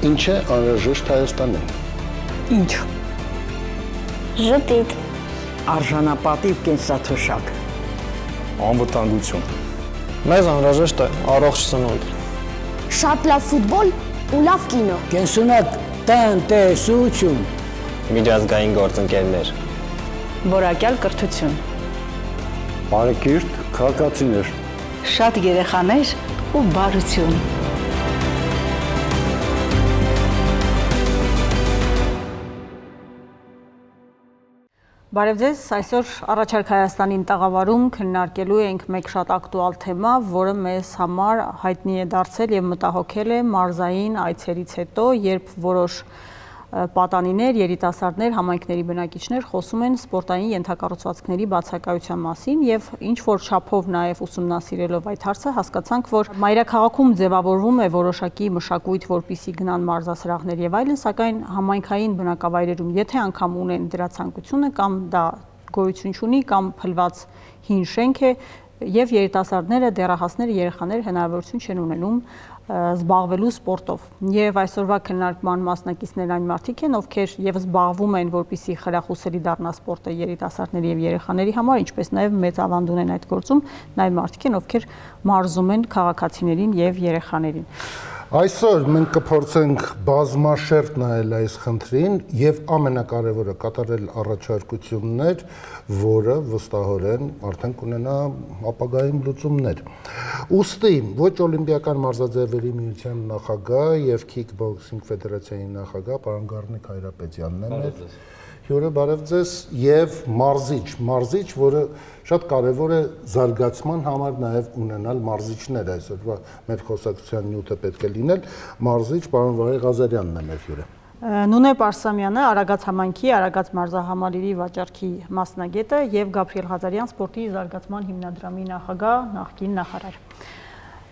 Ինչ է անհրաժեշտ Հայաստանին։ Ինչ։ Ժպիտ։ Արժանապատիվ կենսաթոշակ։ Անվտանգություն։ Մեզ անհրաժեշտ է առողջ սնունդ։ Շատ լավ ֆուտբոլ ու լավ կինո։ Կենսունակ տնտեսություն։ Միջազգային գործընկերներ։ Որակյալ կրթություն։ Բարեկիրթ քաղաքացիներ։ Շատ երեխաներ ու բարություն։ Բարև ձեզ, այսօր առաջարկ Հայաստանին տաղավարում քննարկելու ենք մեկ շատ ակտուալ թեմա, որը մեզ համար հայտնի է դարձել եւ մտահոգել է մարզային այցերից հետո, երբ որոշ պատանիներ, երիտասարդներ, համայնքների բնակիչներ խոսում են սպորտային ենթակառուցվածքների բացակայության մասին եւ ինչ որ չափով նաեւ ուսումնասիրելով այդ հարցը հասկացանք, որ մայրաքաղաքում ձևավորվում է որոշակի մշակույթ, որպիսի գնան մարզասրահներ եւ այլն, սակայն համայնքային բնակավայրերում եթե անգամ ունեն դրա ցանկությունը կամ դա գոյություն ունի կամ փլված հին շենք է եւ երիտասարդները, դեռահասները, երեխաները հնարավորություն չեն ունենում զբաղվելու սպորտով։ Եվ այսօրվա քննարկման մասնակիցներ այն մարդիկ են, ովքեր եւ զբաղվում են, որպիսի խրախուսելի դառնա սպորտը երիտասարդների եւ երեխաների համար, ինչպես նաեւ մեծ ավանդ ունեն այդ գործում, նաեւ մարդիկ են, ովքեր մարզում են քաղաքացիներին եւ երեխաներին։ Այսօր մենք կփորձենք բազմաշերտ նայել այս խնդրին եւ ամենակարևորը կատարել առաջարկություններ, որը վստահորեն արդեն կունենա ապագայում լուծումներ։ Ուստի ոչ օլիմպիական մարզաձևերի միության նախագահ եւ քիքբոքսինգ ֆեդերացիայի նախագահ պարոն Գառնիկ Հայրապետյանն է մեր հյուրը, բարև ձեզ, եւ մարզիչ, որը շատ կարևոր է զարգացման համար նաեւ ունենալ մարզիչներ այսօրվա մեր խոսակցության նյութը պետք է լինել, մարզիչ պարոն Վահե Ղազարյանն է մեր հյուրը։ Նունե Պարսամյանը, Արագած համայնքի, Արագած մարզահամալիրի վաճառքի մասնագետը եւ Գաբրիել Ղազարյան, սպորտի զարգացման հիմնադրամի նախագահ, նախկին նախարար։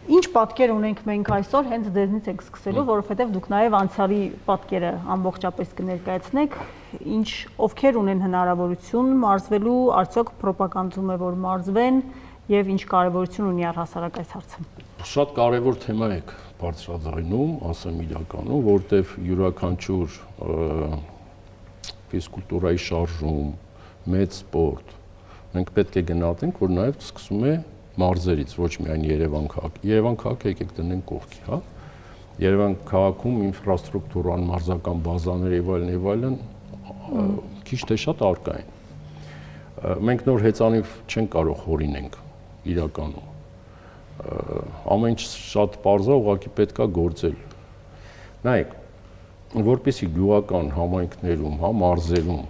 Ինչ պատկեր ունենք մենք այսօր, հենց ձեզնից ենք սկսելու, որովհետև դուք նաև անցյալի պատկերը ամբողջապես կներկայացնեք, ովքեր ունեն հնարավորություն մարզվելու, արդյոք պրոպագանդում է, որ մարզվեն եւ ինչ կարեւորություն ունի առհասարակ այս հարցը։ Շատ կարևոր թեմա է բարձրաձայնում, ասեմ իրականում, որտեղ յուրաքանչյուր ֆիզկուլտուրայի շարժում, մեծ սպորտ, մենք պետք է գնահատենք, որ նաև սկսում է մարզերից, ոչ միայն Երևան քաղաք։ Երևան քաղաքը եկեք դնենք կողքի, հա։ Երևան քաղաքում ինֆրաստրուկտուրան, մարզական բազաներ եւ այլն քիչ թե շատ արկա են։ Մենք նոր հեծանիվ չենք կարող հորինենք իրականում։ Ամեն ինչ շատ պարզ է, ուղղակի պետքա գործել։ Նայեք, որպեսզի գյուղական համայնքներում, հա, մարզերում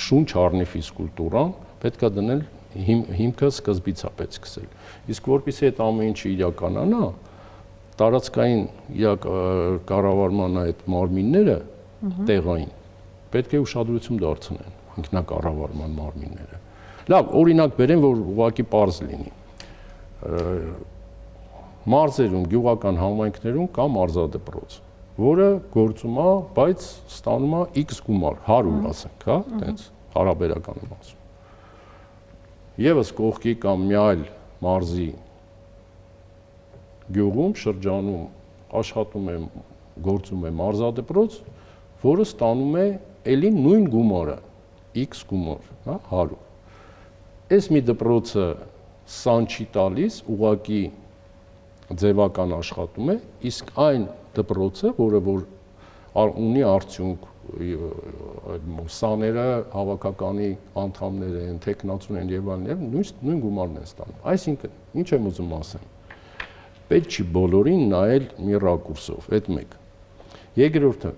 շունչ առնի ֆիզկուլտուրան, պետքա դնել հիմքը սկզբից է պետք սկսել։ Իսկ որպեսզի այդ ամեն ինչը իրականանա, տարածքային կառավարման այդ մարմինները տեղային պետք է ուշադրություն դարձնեն ինքնակառավարման մարմինները։ Լավ, օրինակ բերեմ, որ ուղղակի պարզ լինի։ Մարզերում, գյուղական համայնքներում կա մարզադպրոց, որը գործում է, բայց ստանում է X գումար, 100 ասենք, հա, տենց հարաբերական եմ ասում։ Եվս կողքի կամ մի այլ մարզի գյուղում, շրջանում աշխատում է, գործում է մարզադպրոց, որը ստանում է էլի նույն գումարը, X գումար, հա, 100։ Այս մի դպրոցը սան չի տալիս, ուղղակի ձևական աշխատում է, իսկ այն դպրոցը, որը որ ունի արդյունք, սաները հավաքականի անդամներ են, տեխնացուն են եւ այլն, նույն գումարն են ստանում։ Այսինքն, ինչ եմ ուզում ասեմ, պետք չի բոլորին նայել մի ռակուրսով, այդ մեկ։ Երկրորդը,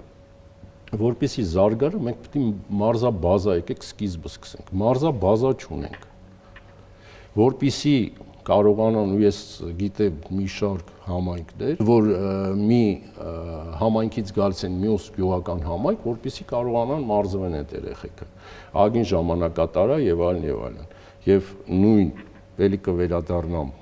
որպեսզի զարգանա, մենք պետք է մարզաբազա եկեք սկիզբը սկսենք։ Մարզաբազա չունենք, որպեսզի կարողանան, ու ես գիտեմ մի շարք համայնքներ, որ մի համայնքից գալիս են մյուս գյուղական համայնք, որպեսզի կարողանան մարզվեն այդ երեխեքը։ Ագին ժամանակատար է եւ այլն եւ այլն։ Եվ նույն էլի կվերադառնամ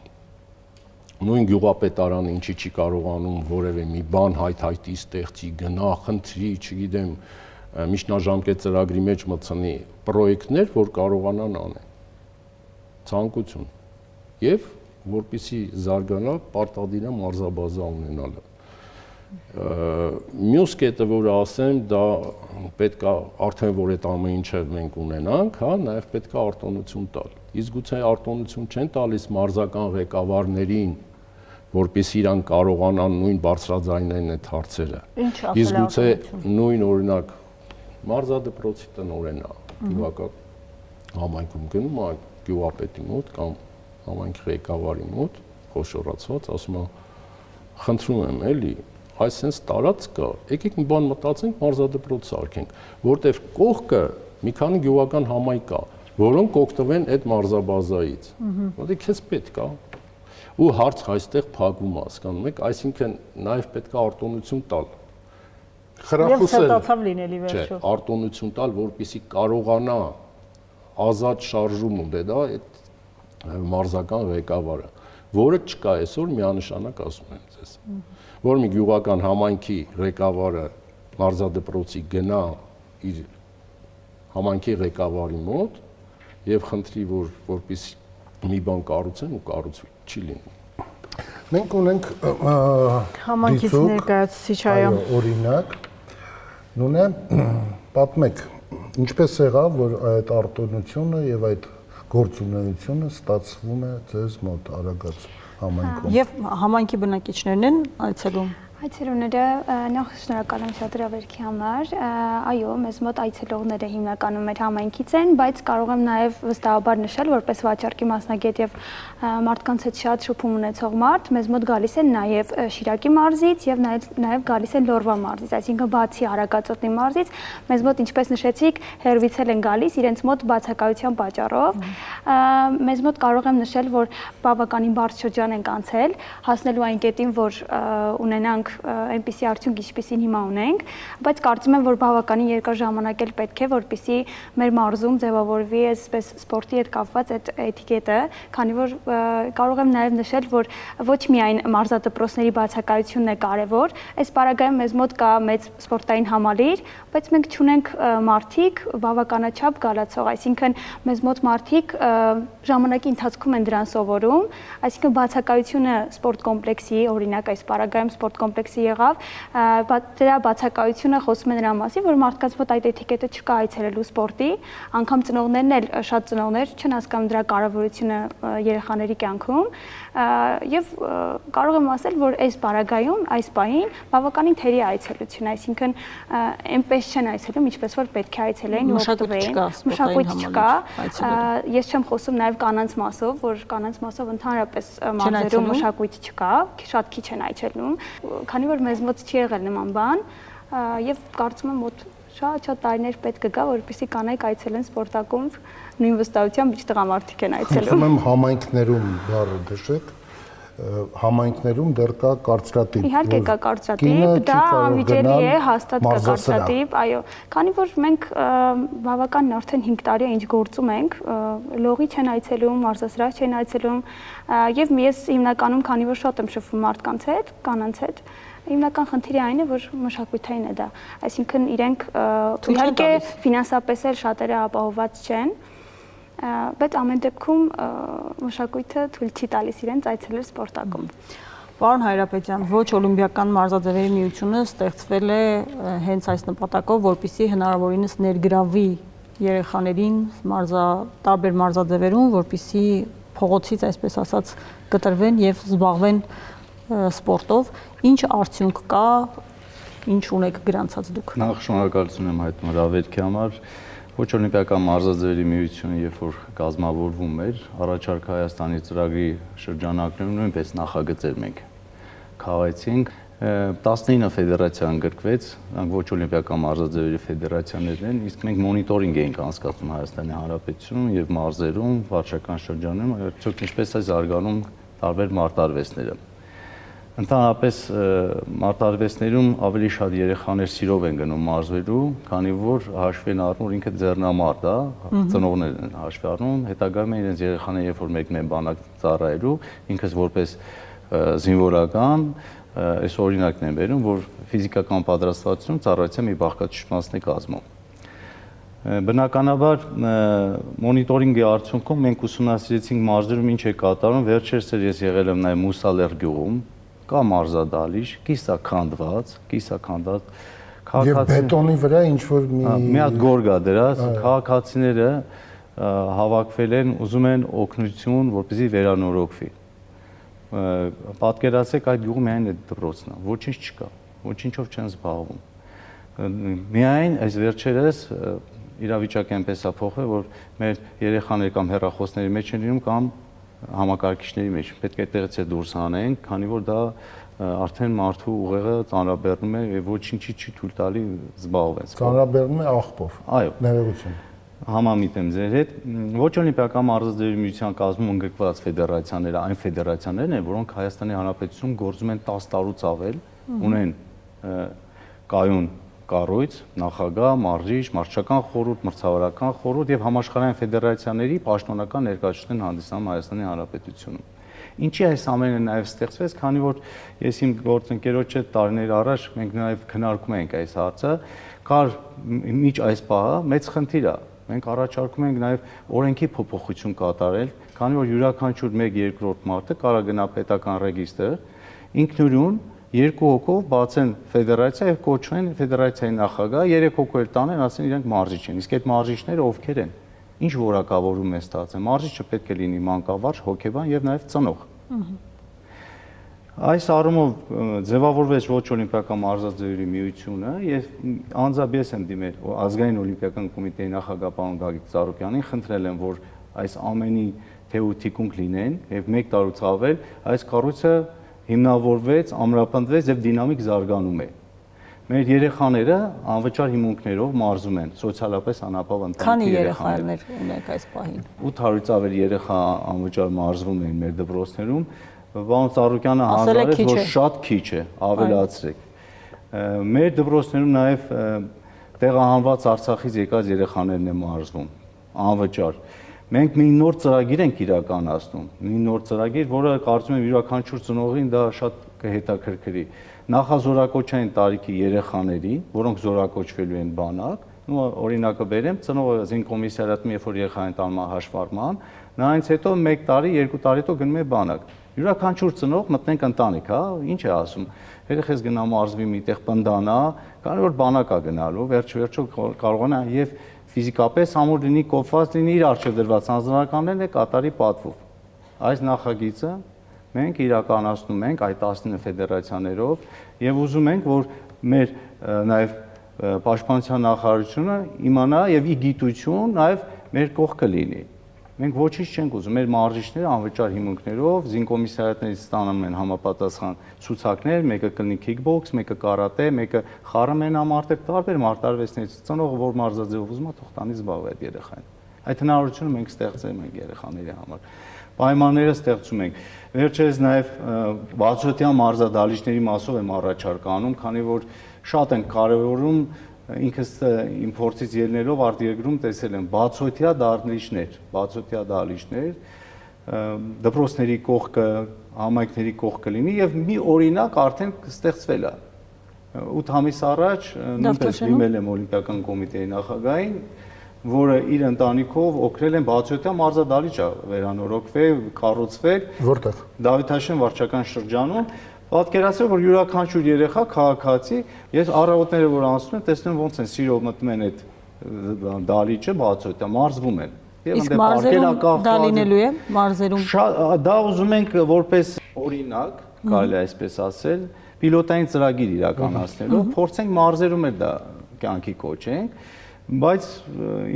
նույն գյուղապետարանը ինչի չի կարողանում որևէ մի բան հայթայթի ստեղծի, գնա, խնդրի, չգիտեմ, միջնաժամկետ ծրագրի մեջ մտցնի պրոյեկտներ, որ կարողանան անեն։ Ցանկություն։ Եվ որպեսզի զարգանա, պարտադիր է մարզաբազա ունենալը։ Մյուս կետը, որ ասեմ, դա պետք է արդեն որ այդ ամեն ինչը մենք ունենանք, հա, նաև պետք է արտոնություն տալ։ Իսկ գուցե արտոնություն չեն տալիս մարզական ղեկավարներին, որպեսզի իրանք կարողանան նույն բարձրաձայնեն այդ հարցերը։ Ինչ ասել Իսկ գուցե արտոնություն։ նույն օրինակ մարզադպրոցի տնօրենն է, գյուղական համայնքում գնում է գյուղապետի մոտ կամ համայնքի ղեկավարի մոտ, խոշորացված, ասում է խնդրում եմ էլի, այսպես տարած կա, եկեք մի բան մտածենք, մարզադպրոց սարքենք, որտեվ կողքը մի քանի գյուղական համայնք կա, որոնք օգտվեն այդ մարզաբազայից։ Որտեղ քեզ պետք է ու հարց այստեղ փակում հասկանում եք, այսինքն նաև պետք է արտոնություն տալ։ Եվ Խրախուսել։ ստացավ լինելի Չէ, վերջով։ արտոնություն տալ, որպեսզի կարողանա ազատ շարժում ունենա այդ մարզական ղեկավարը, որը չկա այսօր միանշանակ ասում եմ ձեզ, որ մի գյուղական համայնքի ղեկավարը մարզադպրոցի գնա իր համայնքի ղեկավարի մոտ եւ խնդրի, որպեսզի մի բան կառուցեն ու կառուցվի, չի լինի։ Մենք ունենք Համայնքից դիցուկ, ներկայացուցիչ, այո։ օրինակ, նույնը պատմեք, ինչպես եղավ, որ այդ արտոնությունը եւ այդ գործունեությունը ստացվում է ձեզ մոտ Արագած համայնքում։ Եվ համայնքի բնակիչներն են այցելում։ Այցելուները նախ շնորհակալ եմ շատ հրավերքի համար, այո, մեզ մոտ այցելողները հիմնականում մեր համայնքից են, բայց կարող եմ նաև վստահաբար նշել, որպես վաճառքի մասնագետ եւ մարդկանց հետ շատ շփում ունեցող մարդ, մեզ մոտ գալիս են նաև Շիրակի մարզից եւ նաև գալիս են Լորվա մարզից, այսինքն բացի Արագածոտնի մարզից, մեզ մոտ ինչպես նշեցիք, հերվիցել են գալիս իրենց մոտ բացակայության պատճառով։ Մեզ մոտ կարող եմ նշել, որ բավականին բարդ շրջան ենք անցել, հասնելու այն կետին, որ ունենանք այնպիսի արդյունք, ինչպիսին հիմա ունենք, բայց կարծում եմ, որ բավականին երկար ժամանակ էլ պետք է, որպեսզի մեր մարզում ձևավորվի այսպես սպորտի հետ կապված այդ էթիկետը, քանի որ կարող եմ նաև նշել, որ ոչ միայն մարզադպրոցների բացակայությունն է կարևոր, այս պարագայում մեզ մոտ կա մեծ սպորտային համալիր, բայց մենք չունենք մարդիկ բավականաչափ գալացող, այսինքն մեզ մոտ մարդիկ ժամանակի ընթացքում են դրան սովորում, այսինքն բացակայությունը սպորտ կոմպլեքսի, օրինակ այս պարագայում սպորտ կոմպլեքսի եղավ, դրա բացակայությունը խոսում է նրա մասին, որ մարդկանց մոտ այդ էթիկետը չկա այցելելու սպորտի, անգամ ծնողներն էլ շատ ծնողներ չեն հասկանում դրա կարևորությունը երեխաների կյանքում, եւ կարող եմ ասել, որ այս պարագայում, այս պահին բավականին թերի այցելություն, այսինքն այնպես չեն այցելում, ինչպես որ պետք է այցելեին ու օգտվեին, մշակույթ չկա, ես չեմ խոսում նաեւ կանանց մասով, որ կանանց մասով ընդհանրապես մարզերում մշակույթ չկա, շատ քիչ են այցելում, քանի որ մեզ մոտ չի եղել նման բան եւ կարծում եմ մոտ շատ տարիներ պետք է գա, որպեսզի կանայք այցելեն սպորտակումբ, նույն վստահությամբ ինչ տղամարդիկ են այցելում։ Խնդրում եմ համայնքներում բառը դժեք, համայնքներում դեռ կա կարծրատիպ։ Իհարկե կա կարծրատիպ, դա անվիճելի է, հաստատ կա կարծրատիպ, այո, քանի որ մենք բավականին արդեն 5 տարի է ինչ գործում ենք, լողի չեն այցելում, մարզասրահ չեն այցելում, եւ ես հիմնականում, քանի որ շատ եմ շփվում մարդկանց հետ, կանանց հետ, հիմնական խնդիրը այն է, որ մշակութային է դա, այսինքն իրենք իհարկե ֆինանսապես էլ շատերը ապահովված չեն, բայց ամեն դեպքում մշակույթը թույլ չի տալիս իրենց այցելել սպորտակում։ Պարոն Հայրապետյան, ոչ օլիմպիական մարզաձևերի միությունը ստեղծվել է հենց այս նպատակով, որպեսզի հնարավորինս ներգրավի երեխաներին տարբեր մարզաձևերում, որպեսզի փողոցից, այսպես ասած, կտրվեն եւ զբաղվեն սպորտով, ինչ արդյունք կա, ինչ ունեք գրանցած դուք։ Նախ շնորհակալություն եմ հայտնում հրավերքի համար։ Ոչ օլիմպիական մարզաձևերի միությունը, երբ որ կազմավորվում էր, առաջարկ Հայաստանի ծրագրի շրջանակներում նույնպես նախագծեր մենք քաղեցինք։ 19 ֆեդերացիա ընդգրկվեց, նրանք ոչ օլիմպիական մարզաձևերի ֆեդերացիաներն են, իսկ մենք մոնիտորինգ էինք անցկացնում Հայաստանի Հանրապետությունում եւ մարզերում, վարչական շրջանում, արդյոք ինչպես է զարգանում տարբեր մարտարվեստները։ Ընդհանրապես մարտարվեստներում ավելի շատ երեխաներ սիրով են գնում մարզվելու, քանի որ հաշվի են առնում, ինքը ձեռնամարտ է, ծնողներն են հաշվի առնում, հետագայում իրենց երեխաները երբ որ մեկն բանակ ծառայելու, ինքս որպես զինվորական, այս օրինակն եմ բերում, որ ֆիզիկական պատրաստվածություն ծառայության մի բաղկացուցմասն է կազմում։ Բնականաբար մոնիտորինգի արդյունքում մենք ուսումնասիրեցինք մարզերում ինչ է կատարում, վերջերս ես եղել եմ նաև Մուսալեր գյուղում, կա մարզադալիճ, կիսաքանդված, Եվ բետոնի վրա ինչ որ մի հատ գոր կա դրած, քաղաքացիները հավաքվել են, ուզում են օգնություն, որպեսզի վերանորոգվի։ Պատկերացրեք այդ գյուղը միայն այդ դպրոցն է, ոչինչ չկա, ոչինչով չեն զբաղվում։ Միայն այս վերջերս իրավիճակը այնպես է փոխվել, որ մեր երեխաները կամ հեռախոսների մեջ են լինում կամ համակարգիչների մեջ։ Պետք է այդտեղից դուրս հանենք, քանի որ դա արդեն մարդու ուղեղը ծանրաբեռնում է եւ ոչինչի չի թույլ տալի զբաղվեն։ Ծանրաբեռնում է աղբով։ Այո, ներողություն։ Համամիտ եմ ձեր հետ։ Ոչ օլիմպիական մարզաձևերի միության կազմում ընդգրկված ֆեդերացիաները այն ֆեդերացիաներն են, որոնք Հայաստանի Հանրապետությունում գործում են 10 տարուց ավել, ունեն կայուն կառույց, նախագահ, մարզիչ, մարզչական խորհուրդ, մրցավարական խորհուրդ եւ համաշխարհային ֆեդերացիաների պաշտոնական ներկայացուցիչ Հանդիսանում Հայաստանի Հանրապետությունում։ Ինչի այս ամենը նաև ստեղծվեց, քանի որ ես իմ գործընկերոջ հետ տարիներ առաջ մենք նաև քննարկում ենք այս հարցը, կար միջ այս պահը մեծ խնդիր է։ Մենք առաջարկում ենք նաև օրենքի փոփոխություն կատարել, քանի որ յուրաքանչյուր 1/2 մարդը կարող է գնա պետական ռեգիստր, ինքնուրույն 2 հոգով բացեն ֆեդերացիա եւ կոչվեն ֆեդերացիայի նախագահ, 3 հոգու էլ տանեն, ասեն իրենք մարզիչ են։ Իսկ այդ մարզիչները ովքեր են։ Ինչ որակավորում է ստացել։ Մարզիչը պետք է լինի մանկավարժ, հոգեբան եւ նաեւ ծնող։ Այս առումով ձևավորվեց ոչ օլիմպիական մարզաձևերի միությունը եւ անձամբ ես եմ դիմել ազգային օլիմպիական կոմիտեի նախագահ պարոն Գագիկ Ծառուկյանին, խնդրել եմ, որ այս ամենի թեոթիկունք լինեն եւ 1 տարուց ավել այս կառույցը հիմնավորվեց, ամրապնդվեց եւ դինամիկ զարգանում է։ Մեր երեխաները անվճար հիմունքներով մարզում են, սոցիալապես անապահով ընտանիքի երեխաներ ունենք այս պահին։ 800-ից ավել երեխա անվճար մարզվում են մեր դպրոցներում։ Պարոն Ծառուկյանը հանձնարարեց, որ շատ քիչ է, ավելացրեք։ Մեր դպրոցներում նաև տեղահանված Արցախից եկած երեխաներն են մարզվում, անվճար։ Մենք մի նոր ծրագիր ենք իրականացնում, մի նոր ծրագիր, որը կարծում եմ յուրաքանչյուր ծնողին դա շատ կհետաքրքրի։ Նախազորակոչային տարիքի երեխաների, որոնք զորակոչվելու են բանակ, օրինակը բերեմ, ծնողը զինկոմիսարիատում, երբ որ երեխային տանում հաշվառման, նրանից հետո 1 տարի, 2 տարի հետո գնում է բանակ։ Յուրաքանչյուր ծնող մտնենք ընտանիք, հա, ինչ է ասում։ Երեխես գնա մարզվի միտեղ պնդանա, կարող որ բանակ է գնալու, վերջ-վերջո կարողանա եւ ֆիզիկապես ամուր լինի, կոփված լինի, իր արժեվ դրված անձնականներն է կատարի պատվով։ Այս նախագիծը մենք իրականացնում ենք այդ 19 ֆեդերացիաներով եւ ուզում ենք, որ մեր նաեւ պաշտպանության նախարարությունը իմանա եւ ի գիտություն նաեւ մեր կողքը լինի։ Մենք ոչինչ չենք ուզում, մեր մարզիչները անվճար հիմունքներով զինկոմիսարիատներից ստանում են համապատասխան ցուցակներ, մեկը կլինի քիքբոքս, մեկը կարատե, մեկը խառը տարբեր մարտարվեստներից ծնողը որ մարզաձևով ուզում է թող տանի զբաղվի այդ երեխային։ Այդ հնարավորությունը մենք ստեղծել ենք երեխաների համար։ Պայմանները ստեղծում ենք։ Վերջերս նաև բացօթյա մարզադահլիճների մասով եմ առաջարկ անում, քանի որ շատ են կարևորում ինքս իմ փորձից ելնելով արտերկրում տեսել եմ բացօթյա դահլիճներ, դպրոցների կողքը, համայնքների կողքը լինի եւ մի օրինակ արդեն ստեղծվել է։ 8 ամիս առաջ նույնպես դիմել եմ օլիմպիական կոմիտեի նախագահին, որը իր ընտանիքով օգնել են բացօթյա մարզադահլիճը վերանորոգվել, կառուցվել։ Որտեղ։ Դավիթաշեն վարչական շրջանում։ Պատկերացրեք, որ յուրաքանչյուր երեխա քաղաքացի, ես առավոտները որ անցնում եմ, տեսնում ոնց են սիրով մտնում են այդ դահլիճը բացօթյա, մարզվում են։ Իսկ մարզերում դա լինելու է, մարզերում։ Դա ուզում ենք որպես օրինակ, կարելի է այսպես ասել, պիլոտային ծրագիր իրականացնելով, փորձենք մարզերում էլ դա կյանքի կոչենք, բայց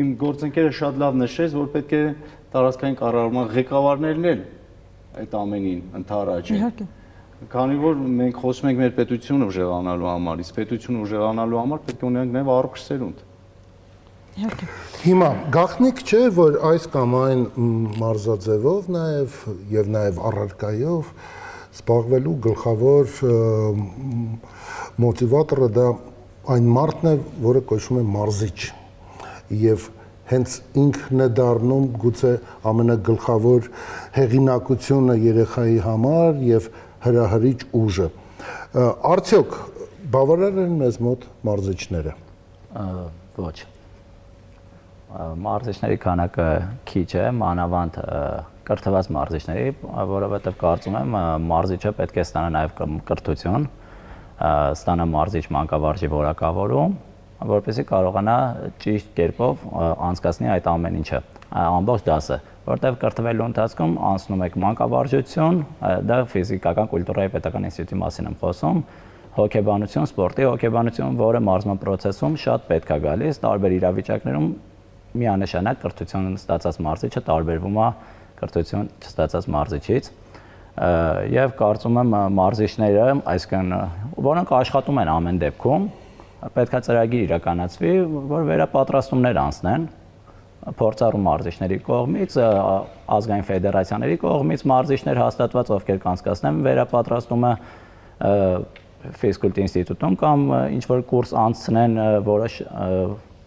իմ գործընկերը շատ լավ նշեց, որ պետք է տարածքային կառավարման ղեկավարներն էլ այդ ամենին ընդառաջեն։ Իհարկե։ Քանի որ մենք խոսում ենք մեր պետությունը ուժեղանալու համար, իսկ պետությունը ուժեղանալու համար պետք է ունենանք նաև առողջ սերունդ։ Իհարկե։ Հիմա գաղտնիք չէ, որ այս կամ այն մարզաձևով նաև առարկայով զբաղվելու գլխավոր մոտիվատորը դա այն մարդն է, որը կոչվում է մարզիչ, եւ հենց ինքն է դառնում գուցե ամենագլխավոր հեղինակությունը երեխայի համար եւ հրահրիչ ուժը։ Արդյոք բավարար են մեզ մոտ մարզիչները։ Ոչ։ Մարզիչների քանակը քիչ է, մանավանդ կրթված մարզիչների, որովհետև կարծում եմ մարզիչը պետք է ստանա նաև կրթություն, ստանա մարզիչ մանկավարժի որակավորում, որպեսզի կարողանա ճիշտ կերպով անցկացնի այդ ամեն ինչը, ամբողջ դասը, որտեղ կրթվելու ընթացքում անցնում եք մանկավարժություն, դա ֆիզիկական կուլտուրայի պետական ինստիտուտի մասին եմ խոսում, հոգեբանություն, սպորտի հոգեբանություն, որը մարզման process-ում շատ պետք է գալիս, տարբեր իրավիճակներում միանշանակ կրթություն ստացած մարզիչը տարբերվում է կրթություն չստացած մարզիչից, եւ կարծում եմ մարզիչները, այսինքն որոնք աշխատում են ամեն դեպքում, պետք է ծրագիր իրականացվի, որ վերապատրաստումներ անցնեն փորձառու մարզիչների կողմից, ազգային ֆեդերացիաների կողմից մարզիչներ հաստատված, ովքեր կանցկացնեն վերապատրաստումը ֆիզկուլտի ինստիտուտում կամ ինչ-որ կուրս անցնեն որոշ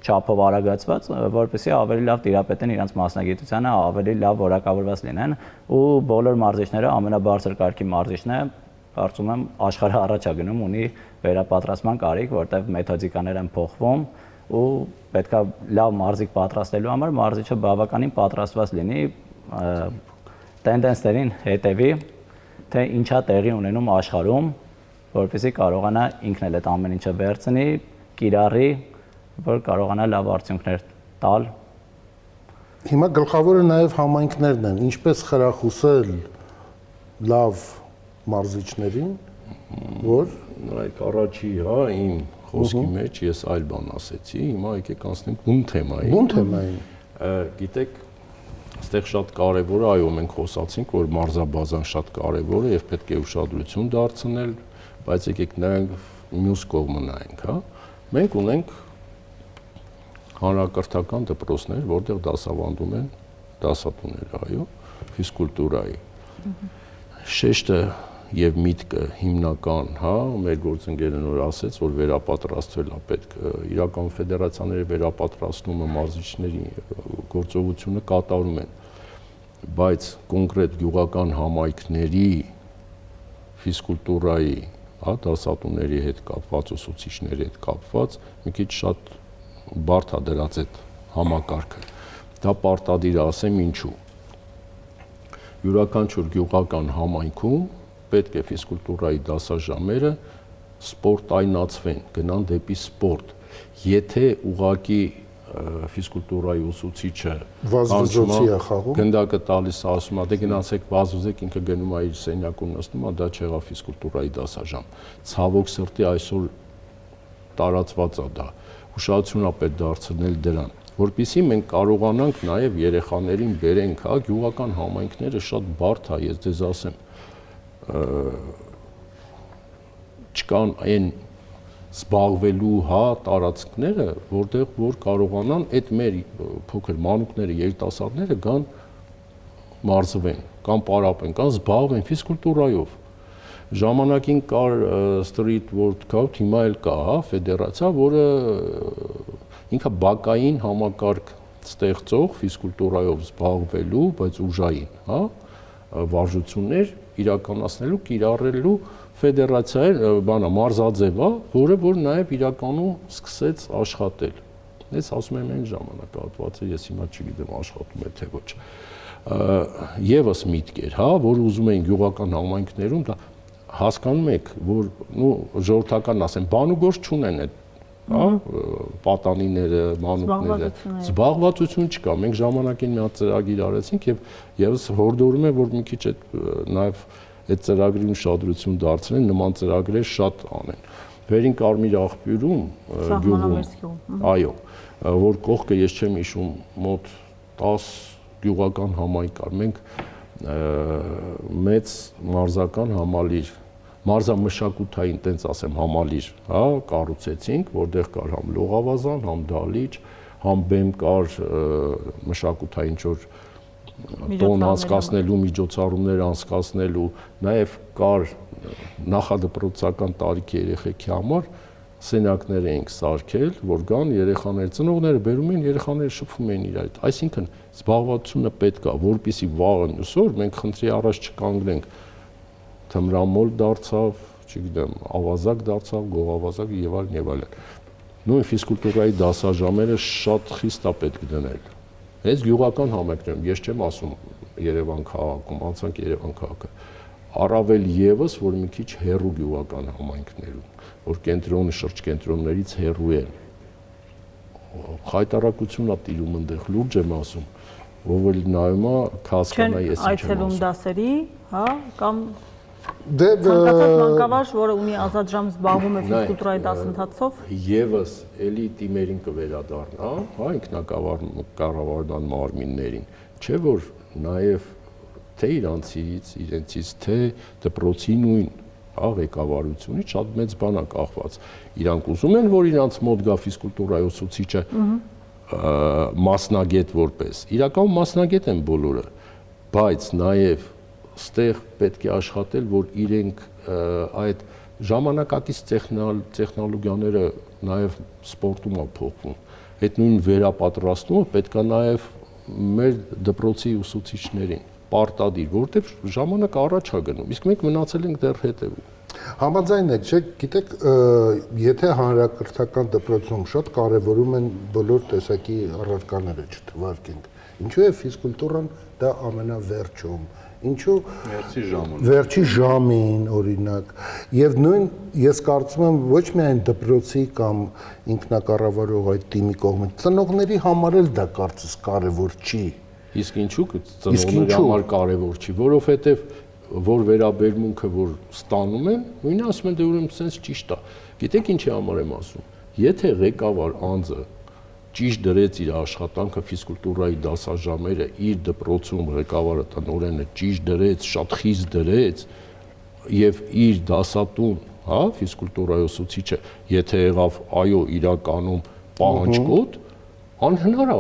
չափով արագացված, որպեսզի ավելի լավ տիրապետեն իրենց մասնագիտությանը, ավելի լավ որակավորված լինեն ու բոլոր մարզիչները ամենաբարձր կարգի մարզիչն է, կարծում եմ աշխարհը առաջ է գնում, ունի վերապատրաստման կարիք, որտեղ մեթոդիկաներ են փոխվում ու պետք է լավ մարզիկ պատրաստելու համար մարզիչը բավականին պատրաստված լինի, տենդենսներին հետևի, թե ինչա տեղի ունենում աշխարհում, որպեսզի կարողանա ինքն էլ այդ ամեն ինչը վերցնի, կիրառի, որ կարողանա լավ արդյունքներ տալ։ Հիմա գլխավորը նաև համայնքներն են, ինչպես խրախուսել լավ մարզիչներին, որ այդ առաջի, հա, իմ խոսքի մեջ ես այլ բան ասեցի, հիմա եկեք անցնենք բուն թեմային։ Բուն թեմային։ Գիտեք, այստեղ շատ կարևոր է, այո, մենք խոսացինք, որ մարզաբազան շատ կարևոր է եւ պետք է ուշադրություն դարձնել, բայց եկեք նայենք մյուս կողմը նայենք, հա։ Մենք ունենք հանրակրթական դպրոցներ, որտեղ դասավանդում են դասատուներ, այո, ֆիզկուլտուրայի։ Շեշտը եւ միտքը հիմնական, հա, մեր գործընկերը նոր ասեց, որ վերապատրաստվել է պետք, իրական ֆեդերացիաների վերապատրաստումը մարզիչների գործողությունը կատարում են, բայց կոնկրետ գյուղական համայնքների ֆիզկուլտուրայի, հա, դասատուների հետ կապված, ուսուցիչների հետ կապված մի քիչ շատ բարդ է դրած այդ համակարգը։ Դա պարտադիր է, ասեմ ինչու։ Յուրաքանչյուր գյուղական համայնքում պետք է ֆիզկուլտուրայի դասաժամերը սպորտայնացվեն, գնան դեպի սպորտ։ Եթե ուղակի ֆիզկուլտուրայի ուսուցիչը գնդակը տալիս է, ասում է, դե գնացեք վազվզեք, ինքը գնում է իր սենյակում նստում է, դա չեղավ ֆիզկուլտուրայի դասաժամ։ Ցավոք սրտի այսօր տարածված է դա։ Ուշադրություն է պետք դարձնել դրան, որպեսզի մենք կարողանանք նաև երեխաներին բերենք, հա, գյուղական համայնքները շատ բարդ է, ես ձեզ ասեմ, չկան այն զբաղվելու, հա, տարածքները, որտեղ որ կարողանան այդ մեր փոքր մանուկները, երիտասարդները գան մարզվեն, կամ պարապեն, կամ զբաղվեն ֆիզկուլտուրայով։ Ժամանակին կար Street Workout, հիմա էլ կա, հա, ֆեդերացիա, որը ինքը բակային համակարգ ստեղծող ֆիզկուլտուրայով զբաղվելու, բայց ուժային, հա, վարժություններ իրականացնելու, կիրառելու ֆեդերացիա է, բանա, մարզաձև է, որը որ նաև իրականում սկսեց աշխատել։ Ես ասում եմ այն ժամանակահատվածը, ես հիմա չգիտեմ աշխատում է թե ոչ։ Եվս միտքեր, հա, որ ուզում էին գյուղական համայնքներում, դա հասկանում եք, որ ժողովրդական ասեմ, բան ու գործ չունեն այդ, հա, պատանիները, մանուկները, զբաղվածություն չկա։ Մենք ժամանակին մի հատ ծրագիր արեցինք եւ եւս հորդորում եմ, որ մի քիչ այդ նաեւ այդ ծրագրին ուշադրություն դարձնեն, նման ծրագրեր շատ անեն։ Վերին Կարմիր աղբյուրում գյուղում, այո, որ կողքը ես չեմ հիշում, մոտ 10 գյուղական համայնք կար։ Մենք մեծ մարզական համալիր, մարզամշակութային, տենց ասեմ, համալիր, հա, կառուցեցինք, որտեղ կար համ լողավազան, համ դալիճ, համ բեմ կար մշակութային ինչ-որ տոն անցկացնելու, միջոցառումներ անցկացնելու, նաև կար նախադպրոցական տարիքի երեխեքի համար սենյակներ էինք սարքել, որ գան երեխաներ, ծնողները բերում էին, երեխաները շփվում էին իրար հետ։ Այսինքն զբաղվածությունը պետք է, որպեսզի վաղը մյուսօր մենք խնդրի առաջ չկանգնենք, թմրամոլ դարձավ, չգիտեմ, ավազակ դարձավ, գողավազակ եւ այլն եւ այլն։ Նույն ֆիզկուլտուրայի դասաժամերը շատ խիստ է պետք դնել։ Այս գյուղական համայնքներում, ես չեմ ասում Երևան քաղաքում, անցանք Երևան քաղաքը, առավել եւս, որ մի քիչ հեռու գյուղական համայնքներում, որ կենտրոնը շրջկենտրոններից հեռու են։ Խայտարակությունն է տիրում այնտեղ, լուրջ եմ ասում, ով էլ նայում է, կհասկանա ես ինչ եմ այցելում դասերի, հա, կամ Դե ցանկացած մանկավարժ, որը ունի ազատ ժամ զբաղվում է ֆիզկուլտուրայի դասընթացով, եւս էլի թիմերին կվերադառնա, հա, ինքնակառավարման մարմիններին, չէ՞ որ նաեւ թե իրենցից, թե դպրոցի նույն ղեկավարությունից շատ մեծ բան է կախված։ Իրանք ուզում են, որ իրանց մոտ գա ֆիզկուլտուրայի ուսուցիչը մասնագետ որպես։ Իրականում մասնագետ են բոլորը, բայց նաեւ ստեղ պետք է աշխատել, որ իրենք այդ ժամանակակից տեխնոլոգիաները նաև սպորտում է փոխվում։ Այդ նույն վերապատրաստումը պետք է նաև մեր դպրոցի ուսուցիչներին պարտադիր, որտեղ ժամանակը առաջ է գնում, իսկ մենք մնացել ենք դեռ հետևում։ Համաձայն եք, չէ՞, գիտեք, եթե հանրակրթական դպրոցում շատ կարևորում են բոլոր տեսակի առարկաները չթվարկենք, ինչու է ֆիզկուլտուրան դա ամենավերջում, ինչու վերջի ժամին օրինակ, եւ նույն ես կարծում եմ ոչ միայն դպրոցի կամ ինքնակառավարող այդ թիմի կողմից, ծնողների համար էլ դա կարծես կարևոր չի։ Իսկ ինչու ծնողների համար կարևոր չի, որովհետեւ որ վերաբերմունքը որ ստանում են, նույնը ասում են դե ուրեմն sense ճիշտ է։ Գիտեք ինչի համար եմ ասում։ Եթե ղեկավար անձը ճիշտ դրեց իր աշխատանքը ֆիզկուլտուրայի դասաժամերը իր դպրոցում ղեկավարը տնօրենը ճիշտ դրեց, շատ խիստ դրեց եւ իր դասատուն, հա, ֆիզկուլտուրայի ուսուցիչը, եթե եղավ այո իրականում պահանջկոտ, անհնար է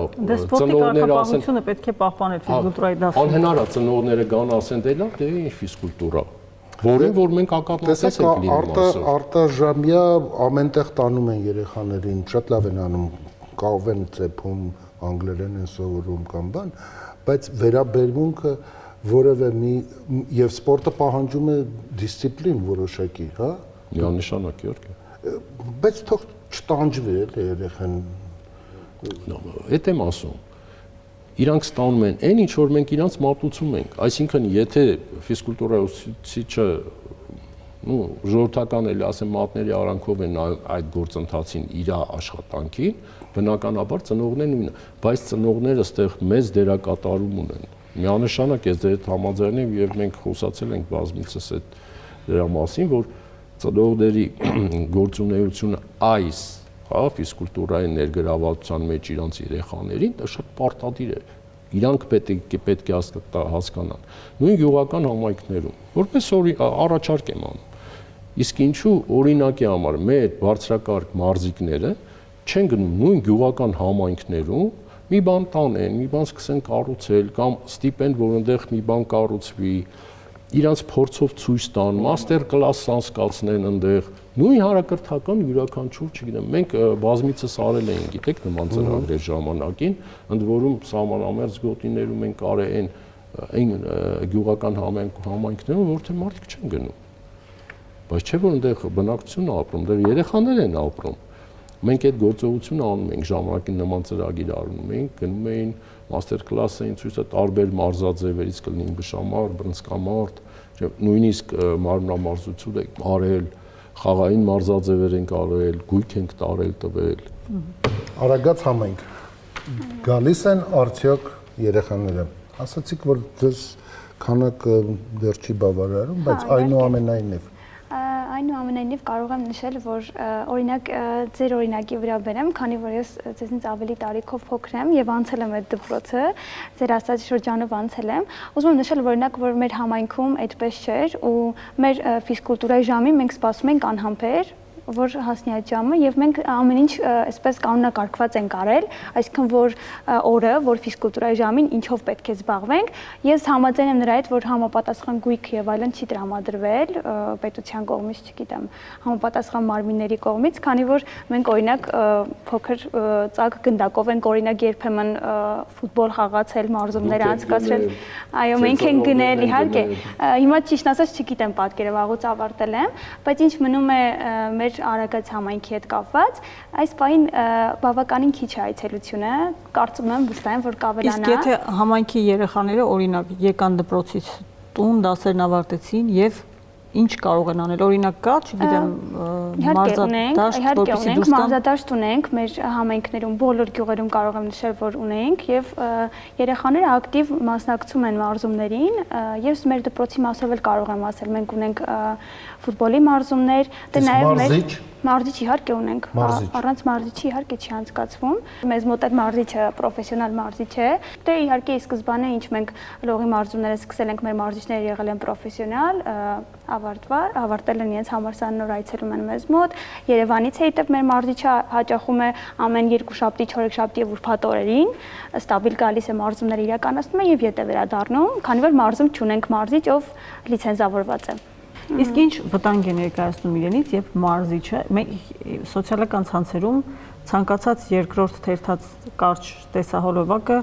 ծնողները ասեն պետք է պահպանել ֆիզկուլտուրայի դասը։ Անհնար է ծնողները գան ասեն դե լավ, դե ինչ ֆիզկուլտուրա, որին որ մենք ակապնացած ենք լինում ասում։ Արտաժամյա ամենտեղ տանում են երեխաներին, շատ լավ են անում, կավ են ծեփում, անգլերեն են սովորում կամ բան, բայց վերաբերմունքը որևէ մի եւ սպորտը պահանջում է դիսցիպլին որոշակի, հա։ Միանշանակ իհարկե։ Բայց թող չտանջվի էլ երեխան։ Էդ եմ ասում։ Իրանք ստանում են այն ինչ որ մենք իրանց մատուցում ենք, այսինքն եթե ֆիզկուլտուրայի ուսուցիչը ժողովրդական էլ ասեմ մատների արանքով են այդ գործընթացին իր աշխատանքին, բնականաբար ծնողներն նույնը, բայց ծնողները ստեղ մեծ դերակատարում ունեն։ Միանշանակ ես դեր հետ համաձայն եմ եւ մենք խոսացել ենք բազմիցս այդ դրա մասին, որ ծնողների գործունեությունը այս ֆիզկուլտուրայի ներգրավվածության մեջ իրանց երեխաներին դա շատ պարտադիր է։ Իրանք պետք է հասկանան։ Նույն գյուղական համայնքներում, որպես առաջարկ եմ անում։ Իսկ ինչու օրինակի համար մեր բարձրակարգ մարզիկները չեն գնում նույն գյուղական համայնքներում մի բան տանեն, մի բան սկսեն կառուցել կամ ստիպեն, որ այնտեղ մի բան կառուցվի, իրանց փորձով ցույց տան, մաստեր կլաս անցկացնեն այնտեղ, նույն հանրակրթական յուրաքանչյուր, չգիտեմ, մենք բազմիցս արել ենք, գիտեք, նման ծրագրեր ժամանակին, ընդ որում սահմանամերձ գոտիներում ենք արել այն գյուղական համայնքներում, որտեղ մարդիկ չեն գնում։ Բայց չէ՞ որ այնտեղ բնակչությունն է ապրում, այնտեղ երեխաներ են ապրում։ Մենք այդ գործողությունը անում ենք, ժամանակին նման ծրագիր արում ենք, գնում էին մաստեր կլաս էին ցույցը տարբեր մարզաձևերից կլինի բշամարտ, բռնցքամարտ, նույնիսկ մարմնամարզություն ենք արել, խաղային մարզաձևեր ենք արել, գույք ենք տարել տվել։ Արագած համայնք գալիս են արդյոք երեխաները։ Ասացիք, որ դες քանակը դեռ չի բավարարում, բայց այնուամենայնիվ Այնուամենայնիվ կարող եմ նշել, որ օրինակ ձեր օրինակի վրա բերեմ, քանի որ ես ձեզնից ավելի տարիքով փոքր եմ եւ անցել եմ այդ դպրոցը, ձեր ասած շրջանով անցել եմ, ուզում եմ նշել, որ օրինակ որ մեր համայնքում այդպես չէր ու մեր ֆիզկուլտուրայի ժամին մենք սպասում ենք անհամբեր, որ հասնի այդ ժամը եւ մենք ամեն ինչ այսպես կանոնակարգված ենք արել, այսինքն որ օրը, որ ֆիզկուլտուրայի ժամին ինչով պետք է զբաղվենք, ես համաձայն եմ նրա հետ, որ համապատասխան գույք եւ այլն չի տրամադրվել պետության կողմից, չգիտեմ, համապատասխան մարմինների կողմից, քանի որ մենք օրինակ փոքր ծակ գնդակով ենք օրինակ երբեմն ֆուտբոլ խաղացել, մարզումներ անցկացրել, այո, մենք ենք գնել իհարկե, հիմա ճիշտ ասած չգիտեմ պատկերը վաղուց ավարտել եմ, բայց ինչ մնում է մեր մեր Արագած համայնքի հետ կապված, այս պահին բավականին քիչ է այցելությունը, կարծում եմ վստահ եմ, որ կավելանա։ Իսկ եթե համայնքի երեխաները օրինակ եկան դպրոցից տուն, դասերն ավարտեցին եւ ինչ կարող են անել, օրինակ կա, չգիտեմ, մարզադաշտ ունենք, մեր համայնքներում բոլոր գյուղերում կարող եմ նշել, որ ունենք եւ երեխաները ակտիվ մասնակցում են մարզումներին, ես մեր դպրոցի մասով էլ կարող եմ ասել, մենք ունենք ֆուտբոլի մարզումներ, դե նաեւ մեր մարզիչ իհարկե ունենք, առանց մարզիչի իհարկե չի անցկացվում։ Մեզ մոտ էլ մարզիչը պրոֆեսիոնալ մարզիչ է։ Դե իհարկե ի սկզբանե ինչ մենք լողի մարզումները սկսել ենք, մեր մարզիչները եղել են պրոֆեսիոնալ, ավարտել են իրենց համալսարանը, նոր այցելում են մեզ մոտ։ Երևանից հետև մեր մարզիչը հաճախում է ամեն 2 շաբթի, 4 շաբթի եւ ուրբաթ օրերին, ստաբիլ գալիս է մարզումները իրականացնում է եւ ետ է վերադառնում, քանի որ մարզում չունենք մարզիչ, ով լիցենզավորված է։ Իսկ ինչ վտանգ է ներկայացնում իրենից, երբ մարզիչը սոցիալական ցանցերում ցանկացած երկրորդ թերթած կարճ տեսահոլովակը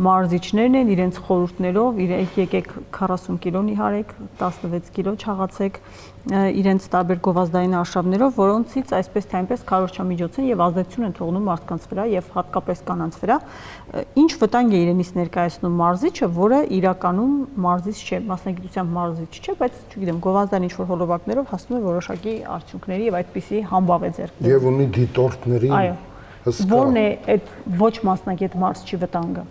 մարզիչներն են իրենց խորհուրդներով, եկեք 40 կիլո նիհարեք, 16 կիլո չաղացեք, իրենց տարբեր գովազդային արշավներով, որոնցից այսպես թե այնպես քարոզչամիջոց են եւ ազդեցություն են թողնում մարդկանց վրա եւ հատկապես կանանց վրա։ Ինչ վտանգ է իրենից ներկայացնում մարզիչը, որը իրականում մարզիչ չէ, մասնագիտությամբ մարզիչ չէ, բայց չգիտեմ, գովազդային ինչ-որ հոլովակներով հասնում է որոշակի արդյունքների եւ այդպիսի համբավ է ձեռք բերում։ Եվ ունի դիտորդների հսկա։ Որն է այդ ոչ մասնագետ մարզչի վտանգը։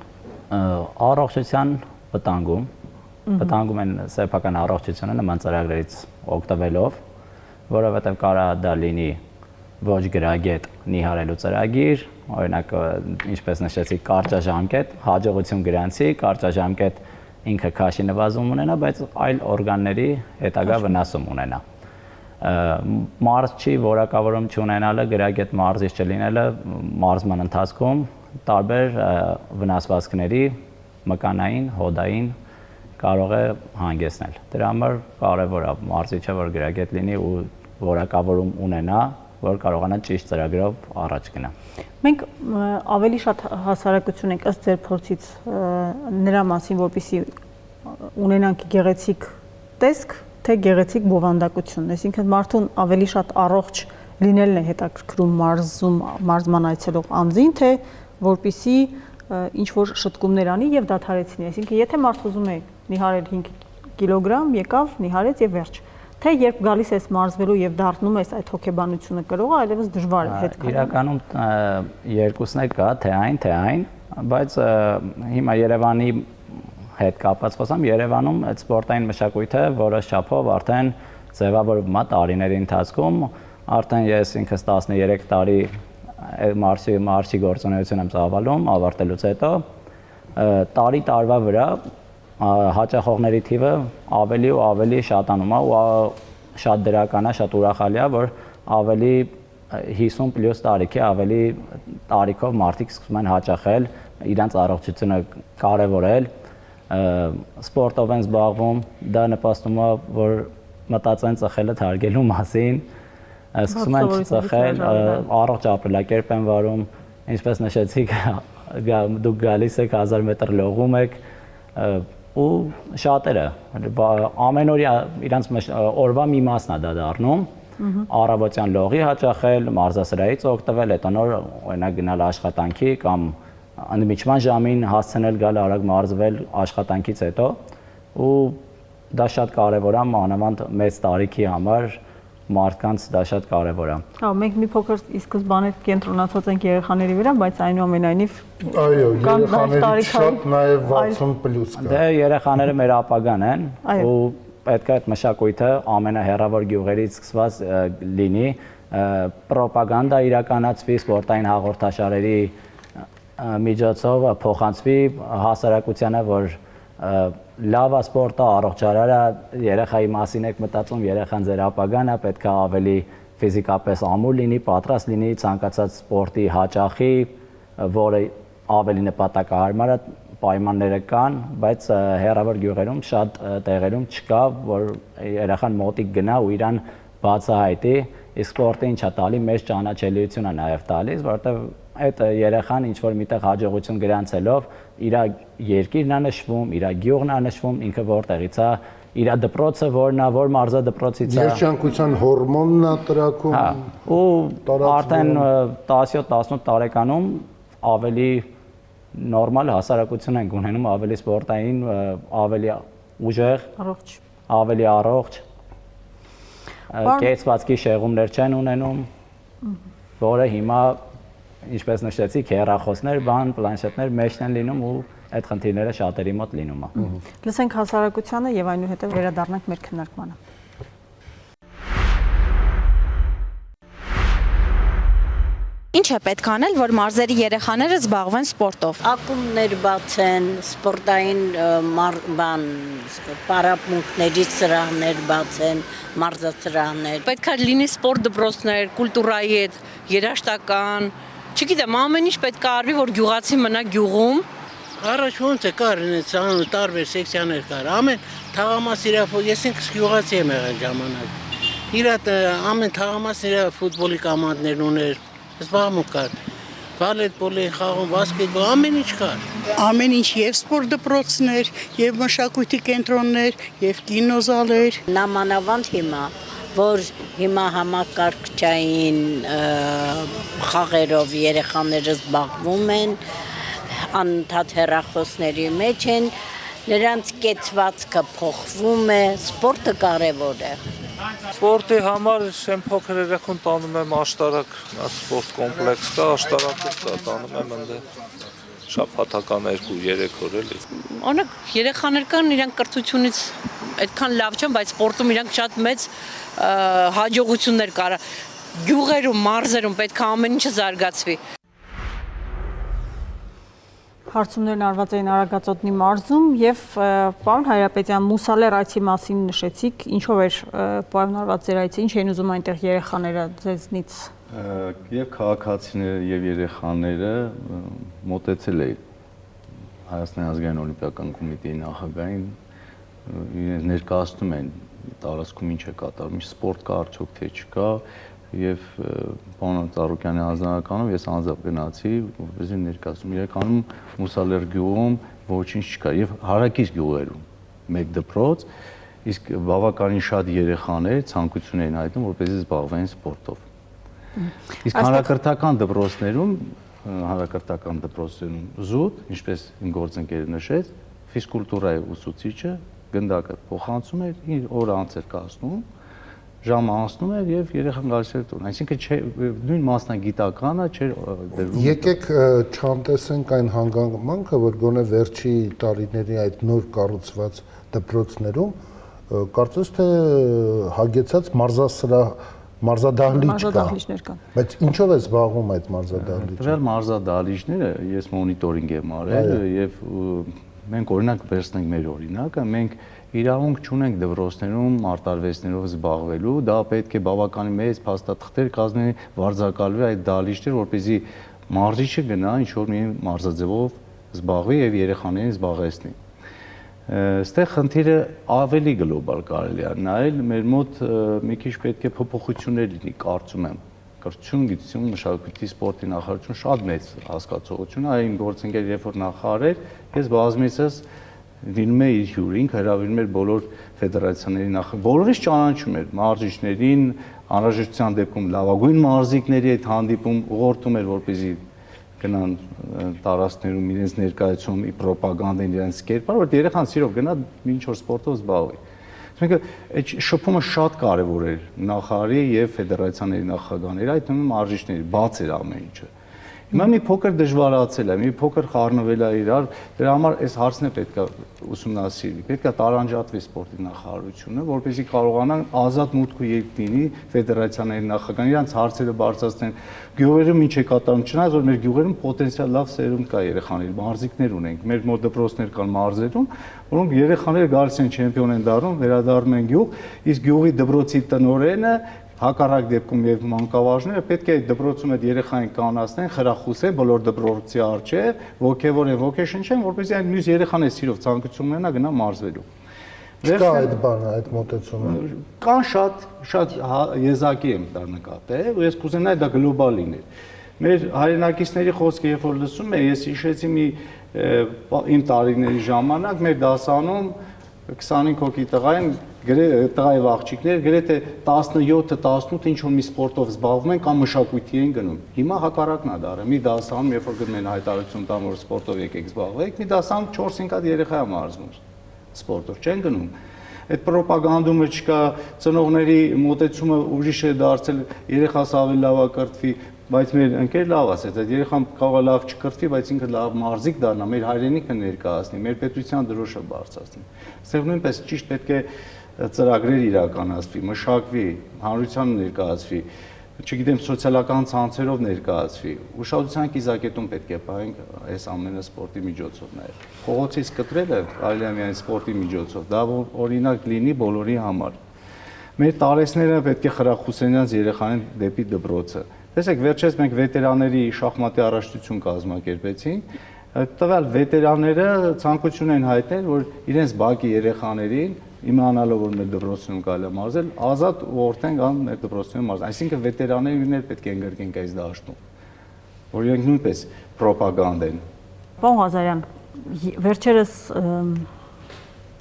Առողջության վտանգում են սեփական առողջությունը նման ծրագրերից օգտվելով, որովհետև կարող է դա լինի ոչ գրագետ նիհարելու ծրագիր, օրինակ ինչպես նշեցի կարճաժամկետ, հաջողություն գրանցի, կարճաժամկետ ինքը քաշի նվազում ունենա, բայց այլ օրգանների հետագա վնասում ունենա։ Մարզչի որակավորում չունենալը, գրագետ մարզիչ չլինելը մարզման ընթացքում տարբեր վնասվածքների մկանային, հոդային կարող է հանգեցնել։ Դրա համար կարևոր է մարզիչը, որ գրագետ լինի ու որակավորում ունենա, որ կարողանա ճիշտ ծրագրով առաջ գնա։ Մենք ավելի շատ հասարակություն ենք ըստ ձեր փորձից նրա մասին, որպեսզի ունենանք գեղեցիկ տեսք, թե գեղեցիկ բովանդակություն, այսինքն մարդուն ավելի շատ առողջ լինելն է հետաքրքրում մարզման այցելող անձին, թե որպեսզի ինչ-որ շտկումներ անի եւ դադարեցնի, այսինքն եթե մարդ ուզում է նիհարել 5 կիլոգրամ, եկավ, նիհարեց եւ վերջ, թե երբ գալիս ես մարզվելու եւ դառնում ես այդ հոգեբանությունը կրողը, այլևս դժվար է հետ գալու։ Իրականում երկուսն է կա, թե այն, բայց հիմա Երևանի հետ կապված խոսամ, Երևանում այդ սպորտային մշակույթը որոշ չափով արդեն ձևավորվում է տարիների ընթացքում, արդեն ես ինքս 13 տարի մարշի գործունեություն եմ ծավալում, ավարտելուց հետո տարի տարվա վրա հաճախողների թիվը ավելի ու ավելի շատանում է ու շատ դրական է, շատ ուրախալի է, որ ավելի 50+ տարիքի ավելի տարիքով մարդիկ սկսում են հաճախել, իրենց առողջությունը կարևորել, սպորտով են զբաղվում, դա նպաստում է, որ մտածեն ծխելը թարգելու մասին, սկսում են ծխել, առողջ ապրելակերպ են վարում, ինչպես նշեցիք, դուք գալիս եք 1000 մետր լողում եք ու շատերը ամենօրյա իրանց օրվա մի մասն է դա դառնում, առավոտյան լողի հաճախել, մարզասրահից օգտվել, հետո նոր օրինակ գնալ աշխատանքի կամ ընդմիջման ժամին հասցնել գալ արագ մարզվել աշխատանքից հետո ու դա շատ կարևոր է մանավանդ մեծ տարիքի համար մարդկանց դա շատ կարևոր է։ Հա, մենք մի փոքր ի սկզբանե կենտրոնացած ենք երեխաների վրա, բայց այնուամենայնիվ այո, երեխաներից շատ նաև 60+ կա։ Դե երեխաները մեր ապագան են ու պետք է այդ մշակույթը ամենահեռավոր գյուղերից սկսված լինի, պրոպագանդա իրականացվի, սպորտային հաղորդաշարերի միջոցով փոխանցվի հասարակությանը, որ լավ է սպորտը, առողջարար է, երեխայի մասին եք մտածում, երեխան ձեր ապագան է, պետք է ավելի ֆիզիկապես ամուր լինի, պատրաստ լինի, ցանկացած սպորտի հաճախի, որը ավելի նպատակահարմար է, պայմանները կան, բայց հեռավոր գյուղերում շատ տեղերում չկա, որ երեխան մոտիկ գնա ու իրան բացահայտի, իսկ սպորտը ինչ է տալի, մեծ ճանաչելիություն է նաև տալիս, որովհետև այդ երեխան ինչ-որ միտեղ հաջողություն գրանցելով իր երկիրն է նշվում, իր գյուղն է նշվում, ինքը որտեղից է իր դպրոցը որն է, որ մարզա դպրոցից է։ Երջանկության հորմոնն է տրակում։ Հա, ու արդեն 17-18 տարեկանում ավելի նորմալ հասարակություն ենք ունենում, ավելի սպորտային, ավելի ուժեղ, ավելի առողջ, կեցվածքի շեղումներ չեն ունենում, որը հիմա, ինչպես նշեցիք, հեռախոսներ, պլանշետներ մեջն են լինում ու այդ խնդիրները շատերի մոտ լինում է։ Լսենք հասարակությանը եւ այնուհետեւ վերադառնանք մեր քննարկմանը։ Ինչ է պետք անել, որ մարզերի երեխաները զբաղվեն սպորտով։ Ակումբներ բացեն, սպորտային պարապմունքների սրահներ բացեն, մարզասրահներ։ Պետք է լինի սպորտ դպրոցներ, կուլտուրայի հետ, երաժշտական, չգիտեմ, ամեն ինչ պետք է արվի, որ գյուղացի մնա գյուղում։ Առաջ ոնց է կար ինձ տարբեր սեկցիաներ կար։ Ամեն թաղամաս իր ես ինքս գյուղացի եմ եղել ժամանակ։ Իր ամեն թաղամաս իր ֆուտբոլի կոմանդներ ուներ, զբաղմունք կար։ Վոլեյբոլի խաղում, բասկետբոլ, ամեն ինչ կար։ Ամեն ինչ եւ սպորտ դպրոցներ, եւ մշակույթի կենտրոններ, եւ կինոզալեր։ Նամանավանդ հիմա, որ հիմա համակարգչային խաղերով երեխաները զբաղվում են, անընդհատ հեռախոսների մեջ են, նրանց կեցվածքը փոխվում է, սպորտը կարևոր է։ Սպորտի համար եմ փոքր երեխուն տանում եմ աշտարակ, սպորտ կոմպլեքս կա, աշտարակը կա, տանում եմ այնտեղ շաբաթական 2-3 օր էլի։ Օրինակ երեխաներ կան, իրանք կրթությունից այդքան լավ չեն, բայց սպորտում իրանք շատ մեծ հաջողություններ կար։ Գյուղերում, մարզերում պետք է ամեն ինչը զարգացվի։ Հարցումներն արված էին Արագածոտնի մարզում եւ պարոն Հայրապետյան, Մուսալեր այցի մասին նշեցիք, ինչով էր պայմանավորված ձեր այցը, ինչ էին ուզում այնտեղ երեխաները ձեզնից։ Եվ քաղաքացիները եւ երեխաները մոտեցել էին Հայաստանի ազգային օլիմպիական կոմիտեի նախագահին, իրենց ներկայացնում են տարածքում ինչ է կատարվում, ինչ սպորտ կա արդյոք թե չկա, եւ պարոն Ծառուկյանի հանձնարարականով ես անձամբ գնացի, որպեսզի ներկայացում իրականում Մուսալեր գյուղում ոչինչ չկա եւ հարակից գյուղերում մեկ դպրոց, իսկ բավականին շատ երեխաներ ցանկություն էին հայտնում, որպեսզի զբաղվեն սպորտով։ Իսկ հանրակրթական դպրոցներում զուտ, ինչպես իմ գործընկերը նշեց, ֆիզկուլտուրայի ուսուցիչը գնդակը փոխանցում էր, իր օրը անց էր կազմում, ժամը անցնում էր եւ երեխան գալիս էր տուն, այսինքն նույն մասնագիտականը չէր դրվում։ Եկեք չանտեսենք այն հանգամանքը, որ գոնե վերջի տարիների այդ նոր կառուցված դպրոցներում կարծես թե հագեցած մարզադահլիճ կա։ Բայց ինչով է զբաղվում այդ մարզադահլիճը։ Դրանք մարզադահլիճները ես մոնիտորինգ եմ արել եւ մենք օրինակ վերցնենք մեր օրինակը, մենք իրավունք չունենք դպրոցներում արտարվեստներով զբաղվելու, դա պետք է բավականին մեծ փաստաթղթեր կազմի, վարձակալվի այդ դահլիճներ, որպեսզի մարզիչը գնա ինչ-որ մի մարզաձևով զբաղվի եւ երեխաներին զբաղեցնի։ Այստեղ խնդիրը ավելի գլոբալ կարելի է նայել, մեր մոտ մի քիչ պետք է փոփոխություններ լինի, կարծում եմ։ Կրթություն, գիտություն, մշակույթի, սպորտի նախարարություն շատ մեծ հասկացողություն է, այն գործընկեր երբ որ նախարար, ես բազմիցս դինում է իր հյուրին, հրավիրում էր բոլոր ֆեդերացիաների նախարար, բոլորից ճանաչում էր մարզիչներին, անհրաժեշտության դեպքում լավագույն մարզիկների հետ հանդիպում, ուղղորդում էր, որպեսզի գնան տարածքներում իրենց ներկայացում, պրոպագանդան իրենց կերպար, որ երեխան սիրով գնա ինչ որ սպորտով զբաղվի։ Այսինքն այդ շփումը շատ կարևոր էր նախարարի եւ ֆեդերացիաների նախագահների, այդ նույն մարզիչների, բաց էր ամեն ինչը։ Հիմա մի փոքր դժվարացել է, մի փոքր խառնվել է իրար, դրա համար այս հարցն է պետք է ուսումնասիրվի, պետք է տարանջատվի սպորտի նախարարությունը, որպեսզի կարողանան ազատ մուտք ու ելք լինի ֆեդերացիաների նախագահան, իրանց հարցերը բարձրացնեն։ Գյուղերում ինչ է կատարում, չնայած որ մեր գյուղերում պոտենցիալ լավ սերունդ կա երեխաների, մարզիկներ ունենք, մեր մոտ դպրոցներ կան մարզերում, որոնք երեխաները գալիս են չեմպիոն են դառնում, վերադառնում են գյուղ, իսկ գյուղի դպրոցի տնօրենը հակառակ դեպքում եւ մանկավարժները պետք է դպրոցում այդ երեխային կանոնացնեն, խրախուսեն բոլոր դպրոցի առջև, ոգևորեն, ոգեշնչեն, որպեսզի այն մյուս երեխաները սիրով ցանկություն ունենա գնա մարզվելու։ Կա այդ բանը, այդ մոտեցումը։ Կան շատ եզակի եմ դա նկատել, ու ես կուզենայի դա գլոբալ լիներ։ Մեր հայրենակիցների խոսքը երբ որ լսում եմ, ես հիշեցի իմ տարիների ժամանակ մեր դասանում 25 հոգի տղա են, տղայի աղջիկներ, գրեթե 17-18 ինչ որ մի սպորտով զբաղվում են կամ մշակույթի են գնում։ Հիմա հակառակն է դառը։ Մի դասանում, երբ որ գնում են հայտարարություն տան, որ սպորտով եկեք զբաղվեք, մի դասանում 4-5 հատ երեխա է մարզվում սպորտով, չեն գնում։ Այդ ռոպագանդումը չկա, ծնողների մոտեցումը ուրիշ է դարձել, երեխաս ավելի լավ է կրթվի, բայց մեր ընկեր լավ ասեց, այդ երեխան կարող է լավ չկրթվի, բայց ինքը լավ մարզիկ դառնա, մեր հայրենիքը ներկայացնի, մեր պետության դրոշը բարձրացնի։ Այստեղ նույնպես ճիշտ պետք է ծրագրեր իրականացվի, մշակվի, հանրությանը ներկայացվի, չգիտեմ, սոցիալական ցանցերով ներկայացվի, ուշադրության կիզակետում պետք է պահենք այս ամենը սպորտի միջոցով նաև։ Փողոցից կտրելը կարելի է միայն սպորտի միջոցով, դա օրինակ լինի բոլորի համար։ Մեր տարեցները պետք է խրախուսենյանց երեխաներին դեպի դպրոցը։ Տեսեք, վերջերս մենք վետերանների շախմատի առաջնություն կազմակերպեցինք, տվյալ վետերանները ցանկություն են հայտնել, որ իրենց բակի երեխաներին իմանալով որ մեր դպրոցում կարելի է մարզել, ազատ ուղղորդեն գան մեր դպրոցում մարզել։ Այսինքն վետերաններն պետք է ընդգրկենք այս դաշտում, որ իրենք նույնպես ռոպագանդ են։ Պարոն Ղազարյան, վերջերս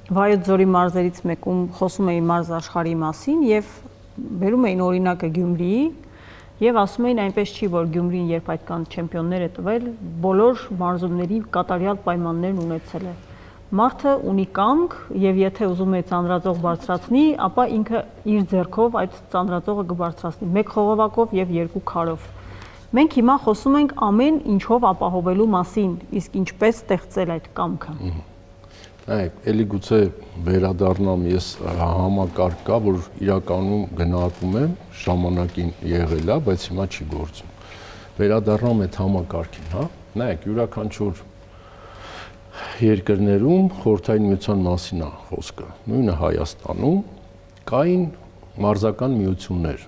Վայոց ձորի մարզերից մեկում խոսում էին մարզ աշխարհի մասին եւ բերում էին օրինակը Գյումրիի եւ ասում էին այնպես չի, որ Գյումրին երբ այդքան չեմպիոններ է տվել, բոլոր մարզումների կատարյալ պայմաններն ունեցել է։ Մարդը ունի կամք եւ եթե ուզում է ծանրածող բարձրացնի, ապա ինքը իր ձեռքով այդ ծանրածողը կբարձրացնի, մեկ խողովակով եւ երկու քարով։ Մենք հիմա խոսում ենք ամեն ինչով ապահովելու մասին, իսկ ինչպես ստեղծել այդ կամքը։ Այ, էլի գուցե վերադառնամ, ես համակարգ կա, որ իրականում գնահատում եմ, ժամանակին եղել է, բայց հիմա չի գործում։ Վերադառնամ այդ համակարգին, հա։ Նայեք, յուրաքանչյուր երկրներում խորհրդային միության մասին է խոսքը։ Նույնը Հայաստանում կային մարզական միություններ,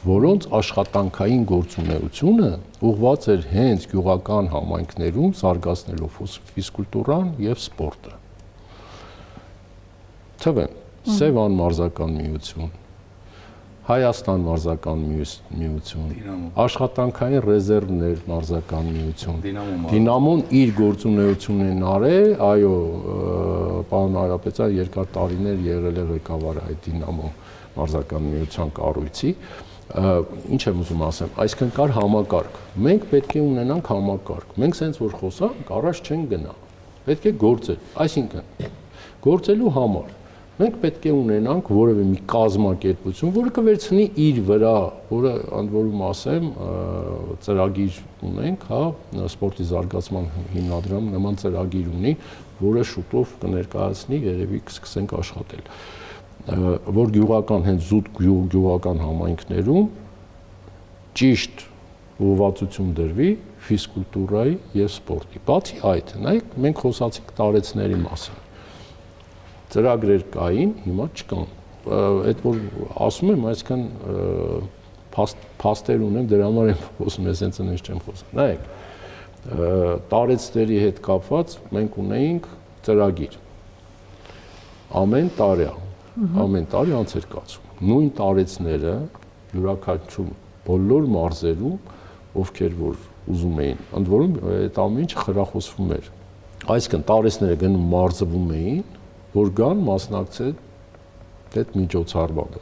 որոնց աշխատանքային գործունեությունը ուղղված էր հենց գյուղական համայնքներում զարգացնելով ֆիզկուլտուրան եւ սպորտը։ Թվեն, Սևան մարզական միություն, Հայաստան մարզական միություն, աշխատանքային ռեզերվներ մարզական միություն, Դինամոն իր գործունեությունն արել, այո, պարոն Հարապետյան երկար տարիներ եղել է ղեկավարը այդ Դինամո մարզական միության կառույցի, ինչ եմ ուզում ասեմ, այսինքն կար համակարգ, մենք պետք է ունենանք համակարգ, մենք սենց որ խոսանք, առաջ չենք գնա, պետք է գործել, այսինքն գործելու համար մենք պետք է ունենանք որևէ մի կազմակերպություն, որը կվերցնի իր վրա, որը ընդ որում ասեմ, ծրագիր ունենք, հա, սպորտի զարգացման հիմնադրամ նման ծրագիր ունի, որը շուտով կներկայացնի, երևի կսկսենք աշխատել, որ գյուղական հենց զուտ գյուղական համայնքներում ճիշտ ուղղվածություն դրվի ֆիզկուլտուրայի եւ սպորտի։ Բացի այդ, նայեք, մենք խոսացինք տարեցների մասին։ Ծրագրեր կային, հիմա չկան։ Այդ որ ասում եմ, այսքան փաստեր ունեմ, դրա համար եմ խոսում, ես հենց այնպես չեմ խոսում։ Նայեք, տարեցների հետ կապված մենք ունեինք ծրագիր։ Ամեն տարի անց էր կացվում։ Նույն տարեցները յուրաքանչյուր բոլոր մարզերում, ովքեր որ ուզում էին, ընդ որում այդ ամեն ինչը խրախուսվում էր։ Այսինքն տարեցները գնում մարզվում էին, որ գան մասնակցել այդ միջոցառմանը,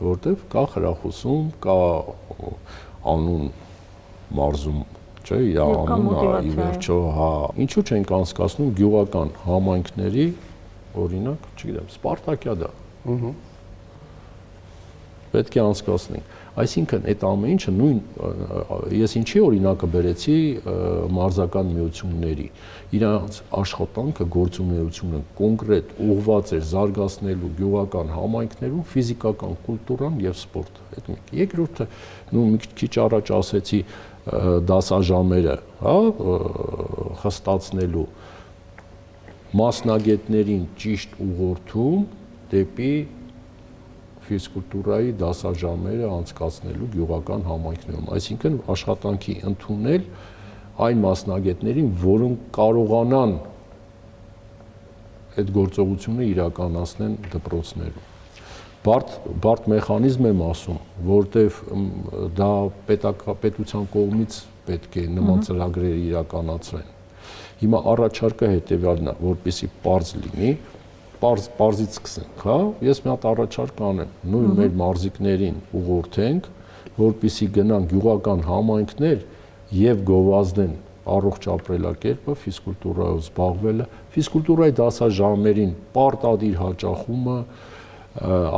որտեղ կա խրախուսում, կա անուն մարզում, չէ, իր անունը ի վերջո, հա, ինչու չենք անցկացնում գյուղական համայնքների, օրինակ, չգիտեմ, Սպարտակիադա։ Պետք է անցկացնենք։ Այսինքն այդ ամեն ինչը նույն ես ինչի օրինակը բերեցի մարզական միությունների իրանց աշխատանքը գործունեությունը կոնկրետ ուղղված էր զարգացնելու գյուղական համայնքներում ֆիզիկական կուլտուրան եւ սպորտը։ Այդ մեկ։ Երկրորդը նույն մի քիչ առաջ ասեցի դասաժամերը, հա, խստացնելու մասնագետներին ճիշտ ուղղորդում դեպի ֆիզկուլտուրայի դասաժամերը անցկացնելու գյուղական համայնքներում, այսինքն աշխատանքի ընդունել այն մասնագետներին, որոնք կարողանան այդ գործողությունը իրականացնեն դպրոցներում։ Բարդ մեխանիզմ եմ ասում, որտեվ դա պետության կողմից պետք է նման ծրագրերը իրականացվեն։ Հիմա առաջարկը հետևյալն է, որպեսզի պարզ լինի, Պարզից սկսենք, հա, ես մի հատ առաջարկ անեմ, նույն մեր մարզիկներին ուղղորդենք, որպեսզի գնան գյուղական համայնքներ եւ գովազդեն առողջ ապրելակերպը, ֆիզկուլտուրայով զբաղվելը, ֆիզկուլտուրայի դասաժամերին պարտադիր հաճախումը,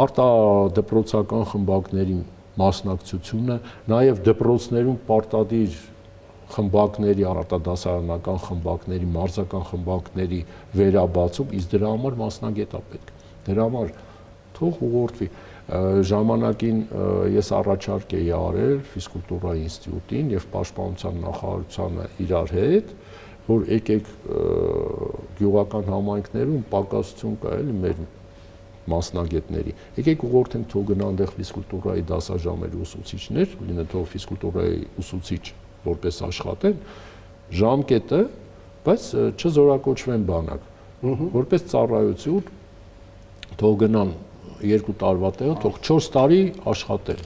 արտադպրոցական խմբակների մասնակցությունը, նաեւ դպրոցներում պարտադիր խմբակների, արտադասարանական խմբակների, մարզական խմբակների վերաբացում, իսկ դրա համար մասնագետ է պետք։ Դրա համար թող ուղղորդվի։ Ժամանակին ես առաջարկ էի արել ֆիզկուլտուրայի ինստիտուտին եւ պաշտպանության նախարարությանը իրար հետ, որ եկեք գյուղական համայնքներում պակասություն կա էլի մեր մասնագետների։ Եկեք ուղղորդենք թող գնան այնտեղ ֆիզկուլտուրայի դասաժամերի ուսուցիչներ, լինեն թող ֆիզկուլտուրայի ուսուցիչ որպես աշխատեն ժամկետը, բայց չզորակոչվեն բանակ, որպես ծառայություն թող գնան 2 տարվա տեղը, թող 4 տարի աշխատեն,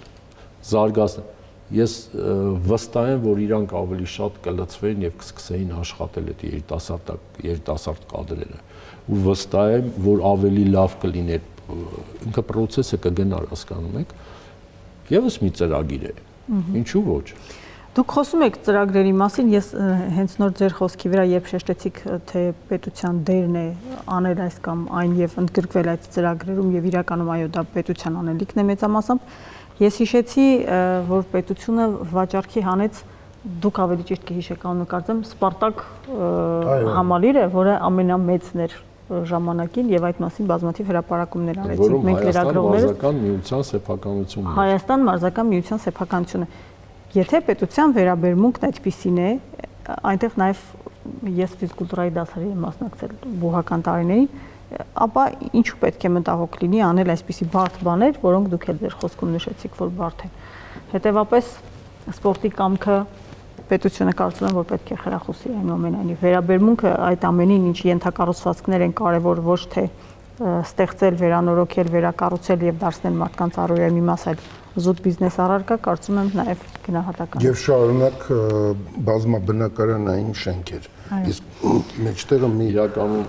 զարգացնեն։ Ես վստահ եմ, որ իրանք ավելի շատ կլծվեն եւ կսկսեին աշխատել այդ երիտասարդ կադրերը։ Ու վստահ եմ, որ ավելի լավ կլիներ, ինքը process-ը կգնար, հասկանում եք։ Եվս մի ծրագիր է։ Ինչու ոչ։ Դուք խոսում եք ծրագրերի մասին, ես հենց նոր ձեր խոսքի վրա երբ շեշտեցիք, թե պետության դերն է անել այս կամ այն եւ ընդգրկվել այդ ծրագրերում եւ իրականում այո դա պետության անելիքն է մեծամասամբ, ես հիշեցի, որ պետությունը վաճառքի հանեց, դուք ավելի ճիշտ կհիշեք անունը կարծեմ, Սպարտակ համալիրը, որը ամենամեծն էր ժամանակին եւ այդ մասին բազմաթիվ հրապարակումներ արեցինք մենք լրագրողներս։ Հայաստան մարզական միության սեփականությունը։ Եթե պետության վերաբերմունքն այդպիսին է, այնտեղ նաև ես ֆիզկուլտուրայի դասերի եմ մասնակցել բուհական տարիներին, ապա ինչու պետք է մտահոգ լինի անել այսպիսի բարդ բաներ, որոնք դուք էլ ձեր խոսքում նշեցիք, որ բարդ են։ Հետևաբար սպորտի կամքը պետությունը կարծում եմ, որ պետք է խրախուսի այնուամենայնիվ վերաբերմունքը այդ ամենին, ինչ ենթակառուցվածքներ են կարևոր ոչ թե ստեղծել, վերանորոգել, վերակառուցել եւ դարձնել մարդկանց առօրյայի մի մաս, այլ զուտ բիզնես առարկա, կարծում եմ նաև գնահատական։ Եվ շարունակ բազմաբնակարանային շենքեր։ Իսկ մեջտեղը մի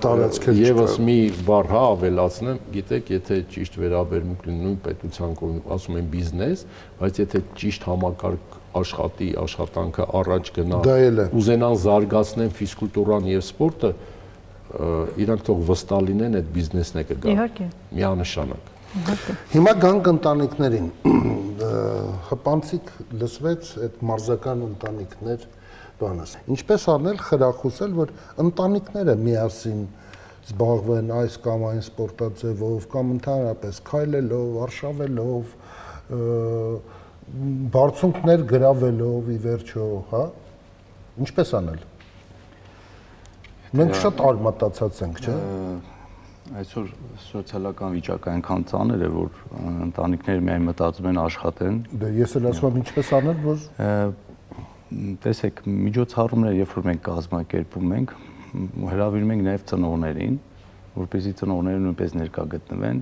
տարածք է եւս մի բառ հա ավելացնեմ, գիտեք, եթե ճիշտ վերաբերմունք լինի նույն պետության կողմից, ասում են բիզնես, բայց եթե ճիշտ համակարգ աշխատի, աշխատանքը առաջ գնա, ուզենան զարգացնեն ֆիզկուլտուրան եւ սպորտը, իրանք թող վստահ լինեն, այդ բիզնեսն է կգա։ Իհարկե։ Միանշանակ։ Հիմա գանք ընտանիքներին, հպանցիկ լսվեց այդ մարզական ընտանիքներ բանս։ Ինչպես անել խրախուսել, որ ընտանիքները միասին զբաղվեն այս կամ այն սպորտաձևով, կամ ընդհանրապես քայլելով, արշավելով, բարձունքներ գրավելով ի վերջո, հա։ Ինչպես անել։ Մենք շատ արմատացած ենք, չէ՞։ Այսօր սոցիալական վիճակը այնքան ծանր է, որ ընտանիքները միայն մտածում են աշխատեն։ Դե ես էլ ասում եմ ինչպես անել, որ տեսեք, միջոցառումները, երբ որ մենք կազմակերպում ենք, հրավիրում ենք նաև ծնողներին, որպեսզի ծնողները նույնպես ներկա գտնվեն,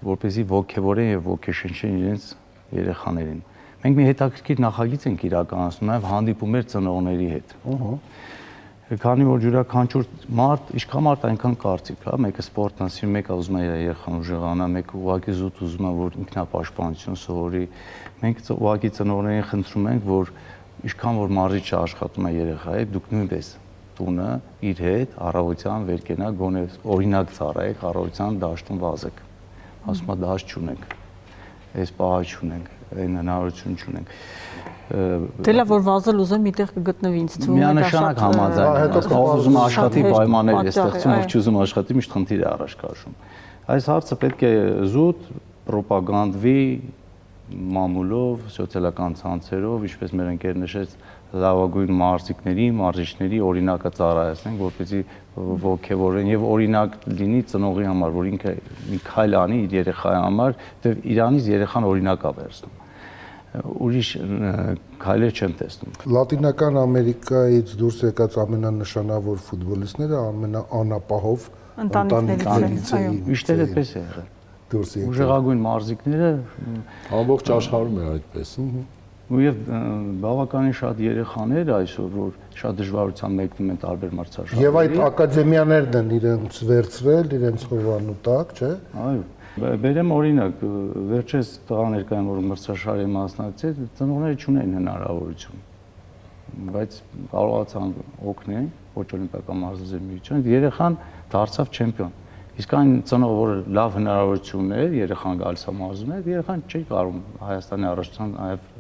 որպեսզի ոգևորեն եւ ոգեշնչեն իրենց երեխաներին։ Մենք մի հետաքրքիր նախագիծ ենք իրականացնում նաև հանդիպումներ ծնողների հետ։ Քանի որ յուրաքանչյուր մարդ, ինչքան մարդ այնքան կարծիք, հա, մեկը սպորտն է սիրում, մեկը ուզում է իր երեխան ուժեղանա, մեկը ուղղակի զուտ ուզում է, որ ինքնապաշտպանություն սովորի։ Մենք ուղղակի ծնողներին խնդրում ենք, որ ինչքան որ մարզիչը աշխատում է երեխայի, դուք նույնպես տունը իր հետ առավոտյան վեր կենաք, գոնե օրինակ ծառայեք, առավոտյան դաշտում վազեք։ Ասում է դաշտ չունենք, այս պահը չունենք, այն հնարավորություն չունենք։ Դե լավ որ վազել ուզեմ միտեղ կգտնվի ինձ թվում է միանշանակ համաձայն ով ուզում աշխատի պայմաններ է ստեղծում ով չուզում աշխատի միշտ խնդիր է առաջ քաշում այս հարցը պետք է զուտ ռոպագանդվի մամուլով սոցիալական ցանցերով ինչպես մեր ընկեր նշեց լավագույն մարզիկների մարզիչների օրինակը ծառայեցնենք որպեսզի ոգևորեն եւ օրինակ լինի ծնողի համար որ ինքը մի քայլ անի իր երեխայի համար դեռ իրանից երեխան օրինակ է վերցնում ուրիշ քայլեր չեմ տեսնում։ Լատինական Ամերիկայից դուրս եկած ամենանշանավոր ֆուտբոլիստները ամենաանապահով ընտանիքներից էին։ Միշտ այդպես է եղել։ Դուրս եկել։ Ուժեղագույն մարզիկները ամբողջ աշխարհում է այդպես։ Եվ բավականին շատ երեխաներ այսօր որ շատ դժվարությամբ մեկնում են տարբեր մրցաշարերի։ Եվ այդ ակադեմիաներն են իրենց վերցրել, իրենց հովանու տակ, չէ՞։ Այո։ Բերեմ օրինակ, վերջերս տղաներ կային, որ մրցաշարի մասնակցել, ծնողները չունեն հնարավորություն, բայց կարողացան օգնել ոչ օլիմպիական մարզաձև միությունը, երեխան դարձավ չեմպիոն։ Իսկ այն ծնող, որ լավ հնարավորություն ուներ, երեխան գալիս է մարզում էր, երեխան չի կարող Հայաստանի առաջնության նաև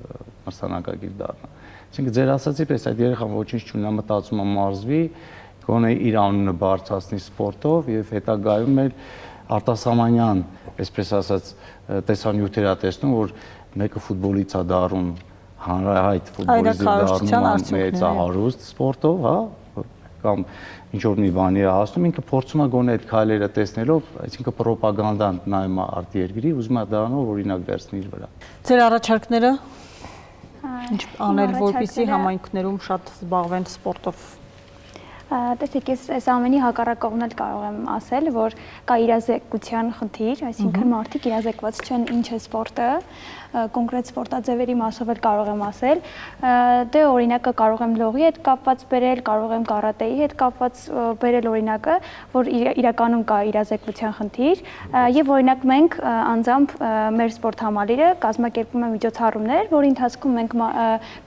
մրցանակակիր դառնալ։ Այսինքն ձեր ասացի պես այդ երեխան ոչինչ չունի, մտածում է մարզվի, գոնե իր անունը բարձրացնի սպորտով եւ հետագայում էլ արտասահմանյան, այսպես ասած, տեսանյութեր է տեսնում, որ մեկը ֆուտբոլից է դառնում, հանրահայտ ֆուտբոլիստի դառնում, մեծահարուստ սպորտով, հա, կամ ինչ որ մի բանի է հասնում, ինքը փորձում է գոնե այդ քայլերը տեսնելով, այսինքն ռոպագանդան նայում է արտերկրի, ուզում է դրանով օրինակ վերցնի իր վրա։ Ձեր առաջարկները ինչ անել, որպեսզի համայնքներում շատ զբաղվեն սպորտով։ Տեսեք, ես այս ամենի հակառակողն էլ կարող եմ ասել, որ կա իրազեկության խնդիր, այսինքն մարդիկ իրազեկված չեն ինչ է սպորտը, կոնկրետ սպորտաձևերի մասով էլ կարող եմ ասել, դե օրինակը կարող եմ լողի հետ կապված բերել, կարող եմ կարատեի հետ կապված բերել օրինակը, որ իրականում կա իրազեկության խնդիր, եւ օրինակ մենք անձամբ մեր սպորտ համալիրը կազմակերպում է միջոցառումներ, որի ընթացքում մենք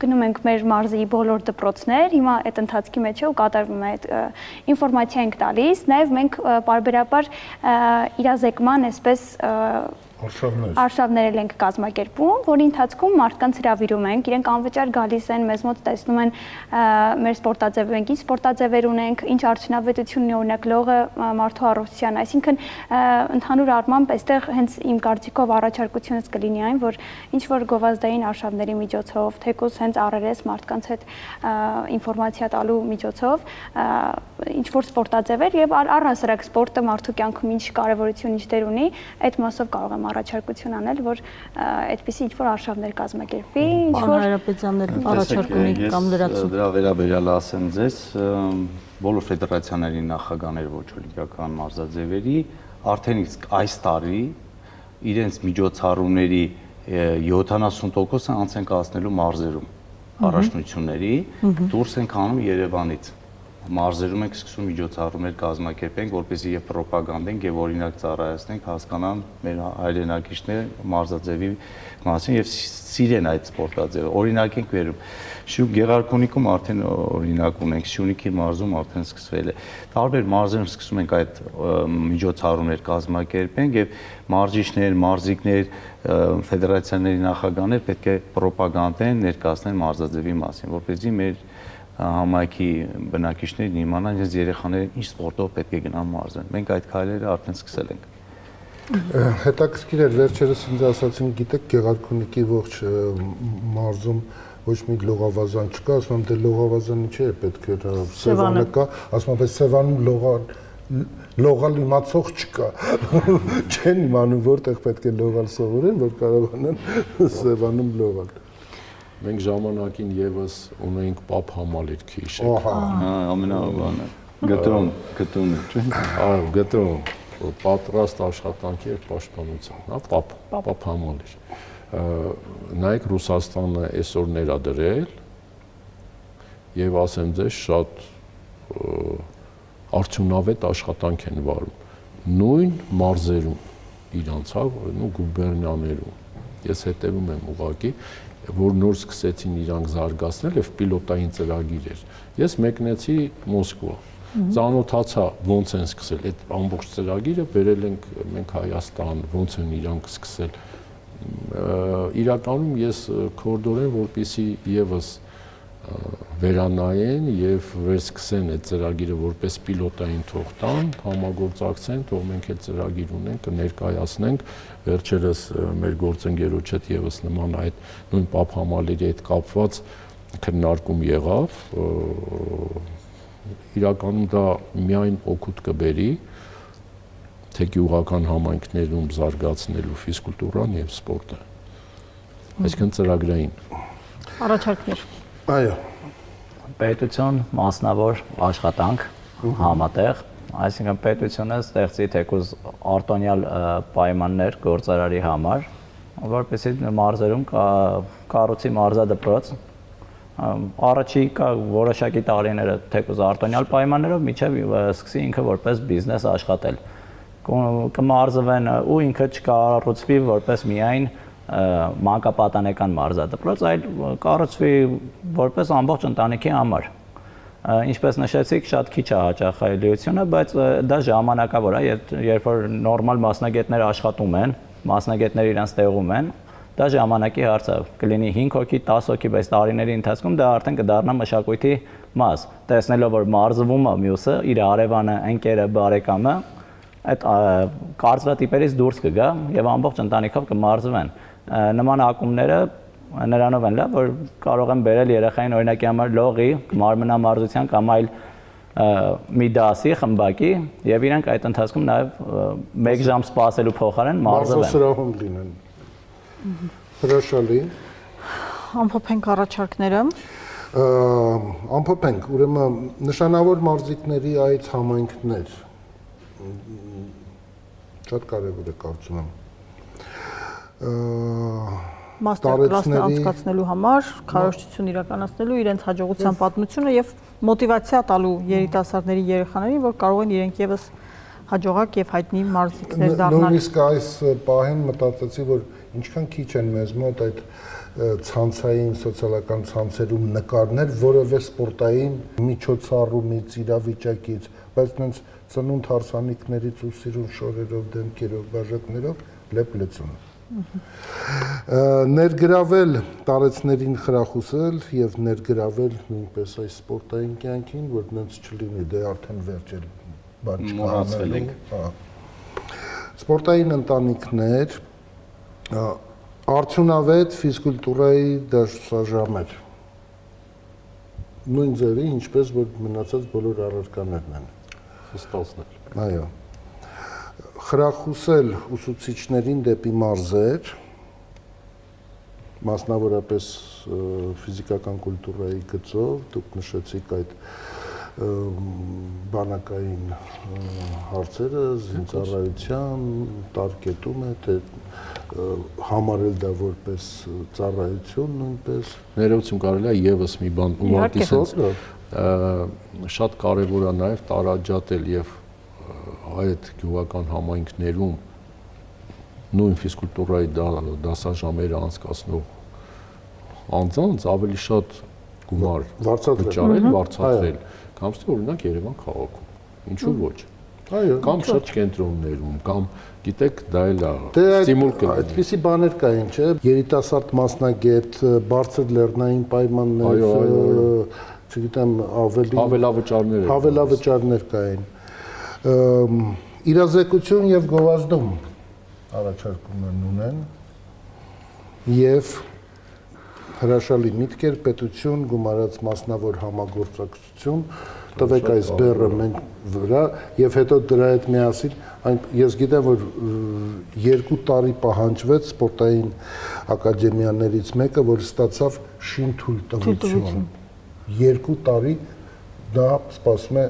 գնում ենք մեր մարզի բոլոր դպրոցներ, հիմա այդ ընթացքի մեջ է ու կատարվում է այդ ինֆորմացիա ենք տալիս, նաեւ մենք պարբերաբար իրազեկման այսպես արշավներ ենք կազմակերպում, որի ընթացքում մարդկանց հրավիրում ենք, իրենք անվճար գալիս են, մեզ մոտ տեսնում են մեր սպորտաձևը, ինչ սպորտաձևեր ունենք, ինչ արդյունավետություն ունի, օրինակ լողը մարդու առողջության, այսինքն ընդհանուր առմամբ այստեղ հենց իմ կարծիքով առաջարկությունս կլինի այն, որ ինչ որ գովազդային արշավների միջոցով, թեկուզ հենց առերես մարդկանց հետ ինֆորմացիա տալու միջոցով, ինչ որ սպորտաձևեր եւ առհասարակ սպորտը մարդու կյանքում ինչ կարեւորություն, ինչ դեր ունի, այդ մասով կարող եմ առաջարկություն անել, որ այդպիսի ինչ-որ արշավներ կազմակերպվի, ինչ-որ Հանրապետյաններ առաջարկ ունի կամ լրացում։ Դրա վերաբերյալ ասեմ ձեզ, բոլոր ֆեդերացիաների նախագահներ ոչ օլիմպիական մարզաձևերի արդեն իսկ այս տարի իրենց միջոցառումների 70%-ը անց են կացնելու մարզերում առաջնությունների, դուրս են անում Երևանից։ Մարզերում ենք սկսում միջոցառումներ կազմակերպենք, որպեսզի եւ ռոպագանդենք եւ օրինակ ծառայացնենք, հասկանան մեր հայրենակիցները մարզաձևի մասին եւ սիրեն այդ սպորտաձևը։ Օրինակ ենք վերում։ Գեղարքունիքում արդեն օրինակ ունենք, Սյունիքի մարզում արդեն սկսվել է։ Տարբեր մարզերում սկսում ենք այդ միջոցառումներ կազմակերպենք եւ մարզիչներ, մարզիկներ, ֆեդերացիաների նախագահներ պետք է ռոպագանդեն, ներկայացնեն մարզաձևի մասին, որպեսզի մեր համայնքի բնակիչներն իմանան, ես երեխաները ինչ սպորտով պետք է գնան մարզեն։ Մենք այդ քայլերը արդեն սկսել ենք։ Հետաքրքիր էր, վերջերս ինձ ասացին, գիտեք, Գեղարքունիքի ողջ մարզում ոչ մի լողավազան չկա, ասում եմ, դե լողավազանը չէ, պետք է Սևանը կա, ասում եմ, բայց Սևանում լողալ իմացող չկա։ Չեն իմանում, որտեղ պետք է լողալ սովորեն, որ կարողանան Սևանում լողալ։ Մենք ժամանակին եւս ունեինք պապ համալիր քիշեք։ Ամենաբանը գտում, չէ՞։ Այո, գտում, պատրաստ աշխատանքի եւ պաշտպանության, հա, պապ համալիր։ Նայեք Ռուսաստանը այսօր ներադրել եւ ասեմ ձեզ շատ արդյունավետ աշխատանք են վարում։ Նույն մարզերում իրանց, հա, նո գուբերնիաներում։ Ես հետևում եմ ուղղակի որ նոր սկսեցին իրանք զարգացնել եւ պիլոտային ծրագիր էր։ Ես մեկնեցի Մոսկվա, ծանոթացա ոնց են սկսել այդ ամբողջ ծրագիրը, բերել ենք մենք Հայաստան, ոնց են իրանք սկսել։ Իրականում ես կորդորեմ, որպեսզի եւս վերանայեն եւ վերսկսեն այդ ծրագիրը որպես պիլոտային թող տան, համագործակցեն, թող մենք այդ ծրագիր ունենք, կներկայացնենք, վերջերս մեր գործընկերոջ հետ եւս նման այդ նույն պապ համալիրի հետ կապված քննարկում եղավ, իրականում դա միայն օգուտ կբերի թե գյուղական համայնքներում զարգացնելու ֆիզկուլտուրան եւ սպորտը։ Այսինքն ծրագրային առաջարկներ։ Այո, պետություն, մասնավոր աշխատանք համատեղ, այսինքն պետությունը ստեղծի թեկուզ արտոնյալ պայմաններ գործարարի համար, որպեսզի մարզերում կառուցի մարզադպրոց։ Առաջի կա որոշակի տարիները թեկուզ արտոնյալ պայմաններով միջև սկսի ինքը որպես բիզնես աշխատել։ Կմարզվեն ու ինքը չկառուցվի որպես միայն մանկապատանեկան մարզադպրոց, այլ կառուցվի որպես ամբողջ ընտանիքի համար։ Ինչպես նշեցիք, շատ քիչ է հաճախելիությունը, բայց դա ժամանակավոր է, երբ որ նորմալ մասնագետներ աշխատում են, մասնագետները իրենց տեղում են, դա ժամանակի հարց է, կլինի 5 հոգի, 10 հոգի, բայց տարիների ընթացքում դա արդեն կդառնա մշակույթի մաս։ Տեսնելով, որ մարզվում է մյուսը, իր հարևանը, ընկերը, բարեկամը, այդ կարծրատիպերից դուրս կգա եւ ամբողջ ընտանիքով կմարզվեն։ Նման ակումբները նրանով են լավ, որ կարող են բերել երեխային օրինակի համար լողի, մարմնամարզության կամ այլ մի դասի, խմբակի եւ իրանք այդ ընթացքում նաեւ 1 ժամ սպասելու փոխարեն մարզվում են։ Մարզասրահում լինեն։ Հրաշալի։ Ամփոփենք առաջարկները։ Ամփոփենք, ուրեմն նշանավոր մարզիկների այդ համայնքներ շատ կարևոր է կարծում եմ։ Մաստերկլասներ անցկացնելու համար, քարոզչություն իրականացնելու, իրենց հաջողության պատմությունը եւ մոտիվացիա տալու երիտասարդների երեխաներին, որ կարող են իրենք եւս հաջողակ եւ հայտնի մարզիկներ դառնալ։ Նույնիսկ այս պահին մտածեցի, որ ինչքան քիչ են մեզ մոտ այդ ցանցային սոցիալական ցանցերում նկարներ որևէ սպորտային միջոցառումից, իրավիճակից, բայց նենց ծնունդ հարսանիքներից ու սիրուն շորերով, դեմքերով, բաժակներով լեփ-լեցուն։ Ներգրավել տարեցներին խրախուսել եւ ներգրավել նույնպես այս սպորտային կյանքին, որ նենց չլինի, դե արդեն վերջել բան չկարողացել։ Սպորտային ընտանիքներ, արդյունավետ ֆիզկուլտուրայի դասաժամեր։ Նույն ձևի, ինչպես որ մնացած բոլոր առարկաներն են։ Հստացնել։ Այո։ Խրախուսել ուսուցիչներին դեպի մարզեր, մասնավորապես ֆիզիկական կուլտուրայի գծով, դուք նշեցիք այդ բանակային հարցերը, զինծառայության, տարկետումը, թե համարել դա որպես ծառայություն նույնպես։ Ներողություն, կարելի է եւս մի բան ուղղակի շատ կարեւոր է նաեւ տարաջատել եւ այդ գյուղական համայնքներում նույն ֆիզկուլտուրայի դասաժամերը անցկացնող անձանց ավելի շատ գումար վճարել, վարձատրել, կամ ստե օրինակ Երևան քաղաքում։ Ինչու ոչ։ Այո, կամ շատ կենտրոններում, կամ գիտեք, դա էլ է ստիմուլ կլինի։ Այդպիսի բաներ կային, չէ՞, երիտասարդ մասնագետ, բարձր լեռնային պայմաններ, չգիտեմ, հավելավճարներ կային։ Իրազեկություն եւ գովազդում առաջարկումներն ունեն եւ հրաշալի միտքեր, պետություն, գումարած մասնավոր համագործակցություն, տվեք այս բեռը մենք վրա եւ հետո դրա հետ միասին ես գիտեմ, որ 2 տարի պահանջվեց սպորտային ակադեմիաներից մեկը, որ ստացավ շինթույլտվություն։ 2 տարի դա սպասում է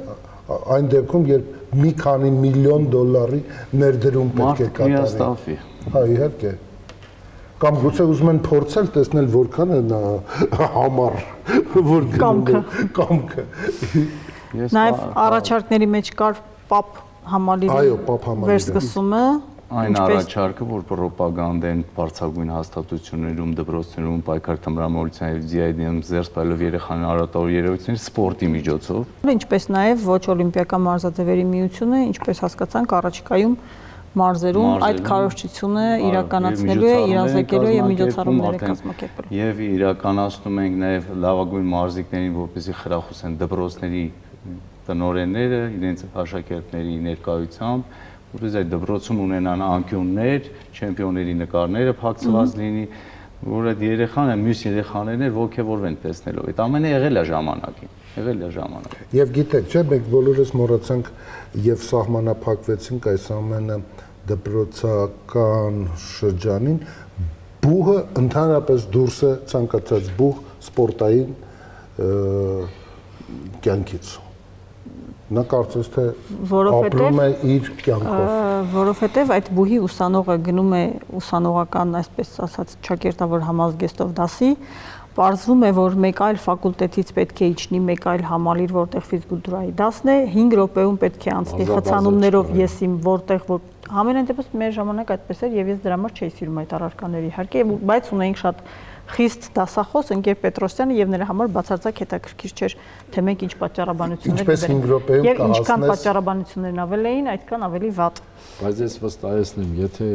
այն դեպքում, երբ մի քանի միլիոն դոլարի ներդրում պետք է կատարի։ Հա, իհարկե։ Կամ գուցե ուզում են փորձել տեսնել որքան է նա համար, որ կամքը։ Նաև առաջարկների մեջ կար ՊԱՊ համալիրի վերսկսումը։ Այն առաջարկը, որ պրոպագանդեն բարձրագույն հաստատություններում, դպրոցներում, պայքար թմրամոլության եւ ձիայդիում զերծ պայելով երեխան արատավոր երևույթներ սպորտի միջոցով։ Ինչպես նաև ոչ օլիմպիական մարզաձևերի միությունը, ինչպես հասկացանք, առաջիկայում մարզերում այդ քարոզչությունը իրականացնելու է, իրազեկելու եւ միջոցառումներ կազմակերպելու։ Եվ իրականացնում ենք նաեւ լավագույն մարզիկներին, որպեսզի խրախուսեն դպրոցների տնօրենները իրենց աշակերտների ներկայությամբ, որպես այդ դպրոցում ունենան անկյուններ, չեմպիոնների նկարները փակցված լինի, որ այդ երեխան, մյուս երեխաներն ոգևորվեն տեսնելով։ Այդ ամենը եղել է ժամանակին, Եվ գիտեք, չէ, մենք բոլորս մոռացանք եւ սահմանափակվեցինք այս ամենը դպրոցական շրջանին, բուհը ընդհանրապես դուրս է ցանկացած բուհ սպորտային կյանքից։ Նա կարծես թե Որովհետև ապրում է իր կյանքով։ Որովհետև այդ բուհի ուսանողը գնում է ուսանողական, այսպես ասած, ճակերտավոր համազգեստով դասի, պարզվում է, որ մեկ այլ ֆակուլտետից պետք է իջնի մեկ այլ համալիր, որտեղ ֆիզկուլտուրայի դասն է, 5 րոպեում պետք է անցնի խցանումներով եսիմ, որտեղ որ ամենայն դեպս մեր ժամանակ այդպես էր եւ ես դրա համար չէի սիրում այդ առարկաները իհարկե, բայց ունեինք շատ խիստ դասախոս ընկեր Պետրոսյանը եւ նրա համար բացարձակ հետաքրքիր չէր, թե մենք ինչ պատճառաբանություններ կբերենք։ Եվ ինչքան պատճառաբանություններն ավել էին, այդքան ավելի վատ։ Բայց ես վստահեցնեմ, եթե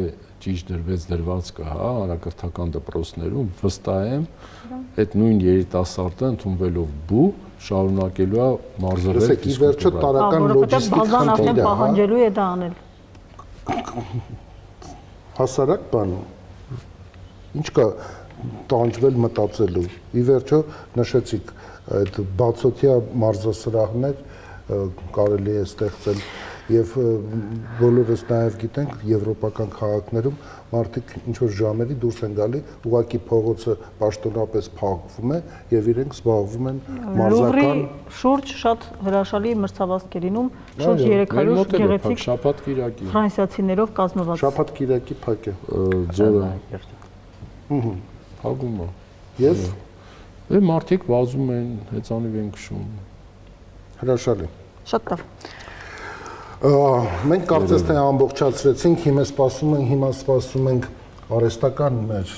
ճիշտ դրվածքը, հա, հանրակրթական դպրոցներում վստահ եմ, այդ նույն երիտասարդը ընդունվելով բու շարունակելու է մարզվել ի վերջո տարական լոջիստիկ խնդիր է, պահանջելու է դա անել։ Հասարակ բան։ Ինչ կա տանջվել մտածելու։ Ի վերջո նշեցիք այդ բացօթյա մարզասրահներ կարելի է ստեղծել եւ բոլորս նաեւ գիտենք եվրոպական քաղաքներում մարդիկ ինչ որ ժամերի դուրս են գալի, ուղակի փողոցը պաշտոնապես փակվում է եւ իրենք զբաղվում են մարզական շուրջ շատ հրաշալի մրցավազք է լինում, շուրջ 300 գեղեցիկ շաբաթ-կիրակի ֆրանսիացիներով կազմված։ Շաբաթ-կիրակի փակ է։ Ձորը։ Փակում է։ Եվ մարդիկ վազում են, հեծանիվ են քշում։ Հրաշալի։ Շատ լավ։ Մենք կարծես թե ամբողջացրեցինք, հիմա սպասում ենք արհեստական մեր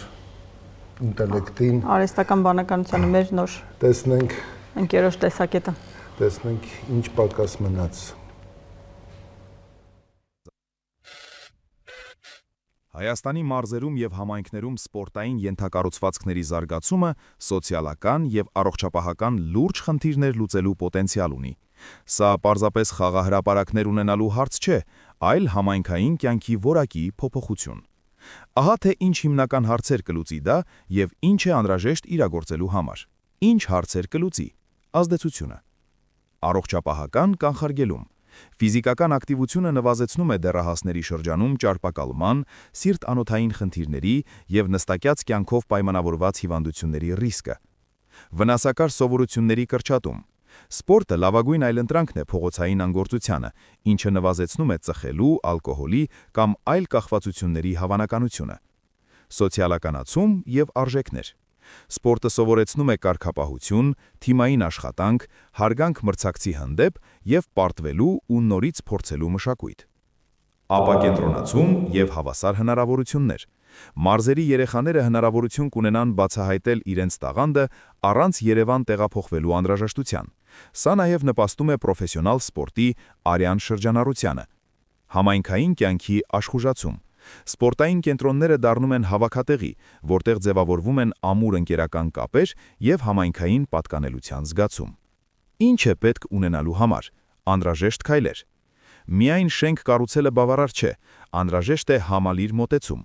ինտելեկտին, արհեստական բանականությանը մեր նոր տեսնենք ընկերոջ տեսակետը, տեսնենք ինչ պակաս մնաց։ Հայաստանի մարզերում եւ համայնքներում սպորտային ենթակառուցվածքների զարգացումը սոցիալական եւ առողջապահական լուրջ խնդիրներ լուծելու պոտենցիալ ունի։ Սա պարզապես խաղահրապարակներ ունենալու հարց չէ, այլ համայնքային կյանքի որակի փոփոխություն։ Ահա թե ինչ հիմնական հարցեր կլուծի դա եւ ինչ է անհրաժեշտ իրագործելու համար։ Ինչ հարցեր կլուծի։ Ազդեցությունը։ Առողջապահական կանխարգելում։ Ֆիզիկական ակտիվությունը նվազեցնում է դեռահասների շրջանում ճարպակալման, սիրտ-անոթային խնդիրների եւ նստակյաց կյանքով պայմանավորված հիվանդությունների ռիսկը։ Վնասակար սովորությունների կրճատում։ Սպորտը լավագույն այլընտրանքն է փողոցային անգործությանը, ինչը նվազեցնում է ծխելու, ալկոհոլի կամ այլ կախվածությունների հավանականությունը։ Սոցիալականացում եւ արժեքներ։ Սպորտը սովորեցնում է կարգապահություն, թիմային աշխատանք, հարգանք մրցակցի հանդեպ եւ պարտվելու ու նորից փորձելու մշակույթ։ Ապակենտրոնացում եւ հավասար հնարավորություններ։ Մարզերի երեխաները հնարավորություն կունենան բացահայտել իրենց տաղանդը առանց Երևան տեղափոխվելու անհրաժեշտության։ Սա նաև նպաստում է պրոֆեսիոնալ սպորտի արյան շրջանառությանը։ Համայնքային կյանքի աշխուժացում։ Սպորտային կենտրոնները դառնում են հավաքատեղի, որտեղ ձևավորվում են ամուր ընկերական կապեր եւ համայնքային պատկանելության զգացում։ Ինչ է պետք ունենալու համար։ Անհրաժեշտ քայլեր։ Միայն շենք կառուցելը բավարար չէ, անհրաժեշտ է համալիր մոտեցում։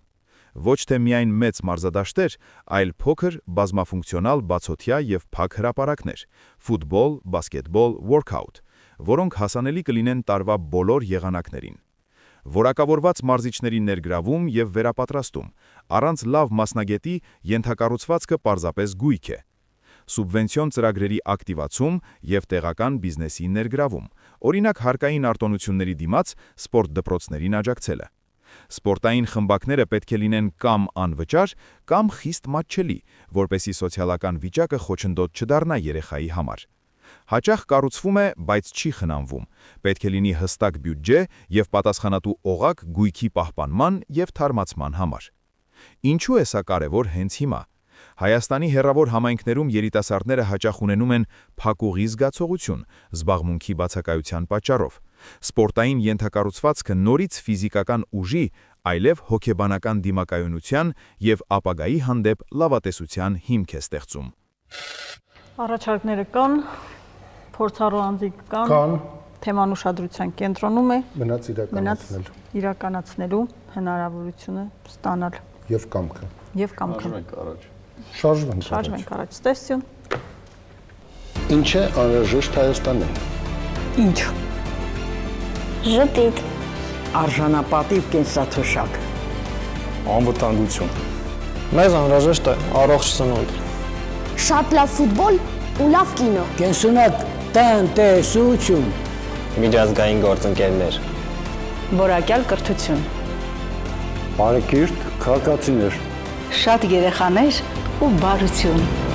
Ոչ թե միայն մեծ մարզադաշտեր, այլ փոքր, բազմաֆունկցիոնալ բացօթյա եւ փակ հրապարակներ, ֆուտբոլ, բասկետբոլ, workout, որոնք հասանելի կլինեն տարվա բոլոր եղանակներին։ Որակավորված մարզիչների ներգրավում եւ վերապատրաստում, առանց լավ մասնագետի ենթակառուցվածքը պարզապես գույք է։ Սուբվենցիոն ծրագրերի ակտիվացում եւ տեղական բիզնեսի ներգրավում, օրինակ հարկային արտոնությունների դիմաց սպորտ դպրոցներին աջակցելը։ Սպորտային խմբակները պետք է լինեն կամ անվճար, կամ խիստ մատչելի, որպեսզի սոցիալական վիճակը խոչընդոտ չդառնա երեխայի համար։ Հաճախ կառուցվում է, բայց չի խնամվում։ Պետք է լինի հստակ բյուջե եւ պատասխանատու օղակ գույքի պահպանման եւ թարմացման համար։ Ինչու է սա կարևոր հենց հիմա։ Հայաստանի հեռավոր համայնքներում երիտասարդները հաճախ ունենում են փակուղի զգացողություն, զբաղմունքի բացակայության պատճառով։ Սպորտային ենթակառուցվածքը նորից ֆիզիկական ուժի, այլև հոգեբանական դիմակայունության եւ ապագայի հանդեպ լավատեսության հիմք է ստեղծում։ Առաջարկները կան, փորձառու անձիկ կան, թեման ուշադրության կենտրոնում է, մնաց իրականացնելու հնարավորությունը ստանալ եւ կամքը։ Եվ կամքը։ Շարժվենք առաջ։ Ստեսություն։ Ինչ է անհրաժեշտ Հայաստանին։ Ինչ։ Ժպիտ։ Արժանապատիվ կենսաթոշակ։ Անվտանգություն։ Մեզ անհրաժեշտ է առողջ սնունդ։ Շատ լավ ֆուտբոլ ու լավ կինո։ Կենսունակ տնտեսություն։ Միջազգային գործընկերներ։ Որակյալ կրթություն։ Բարեկիրթ քաղաքացիներ։ Շատ երեխաներ ու բարություն։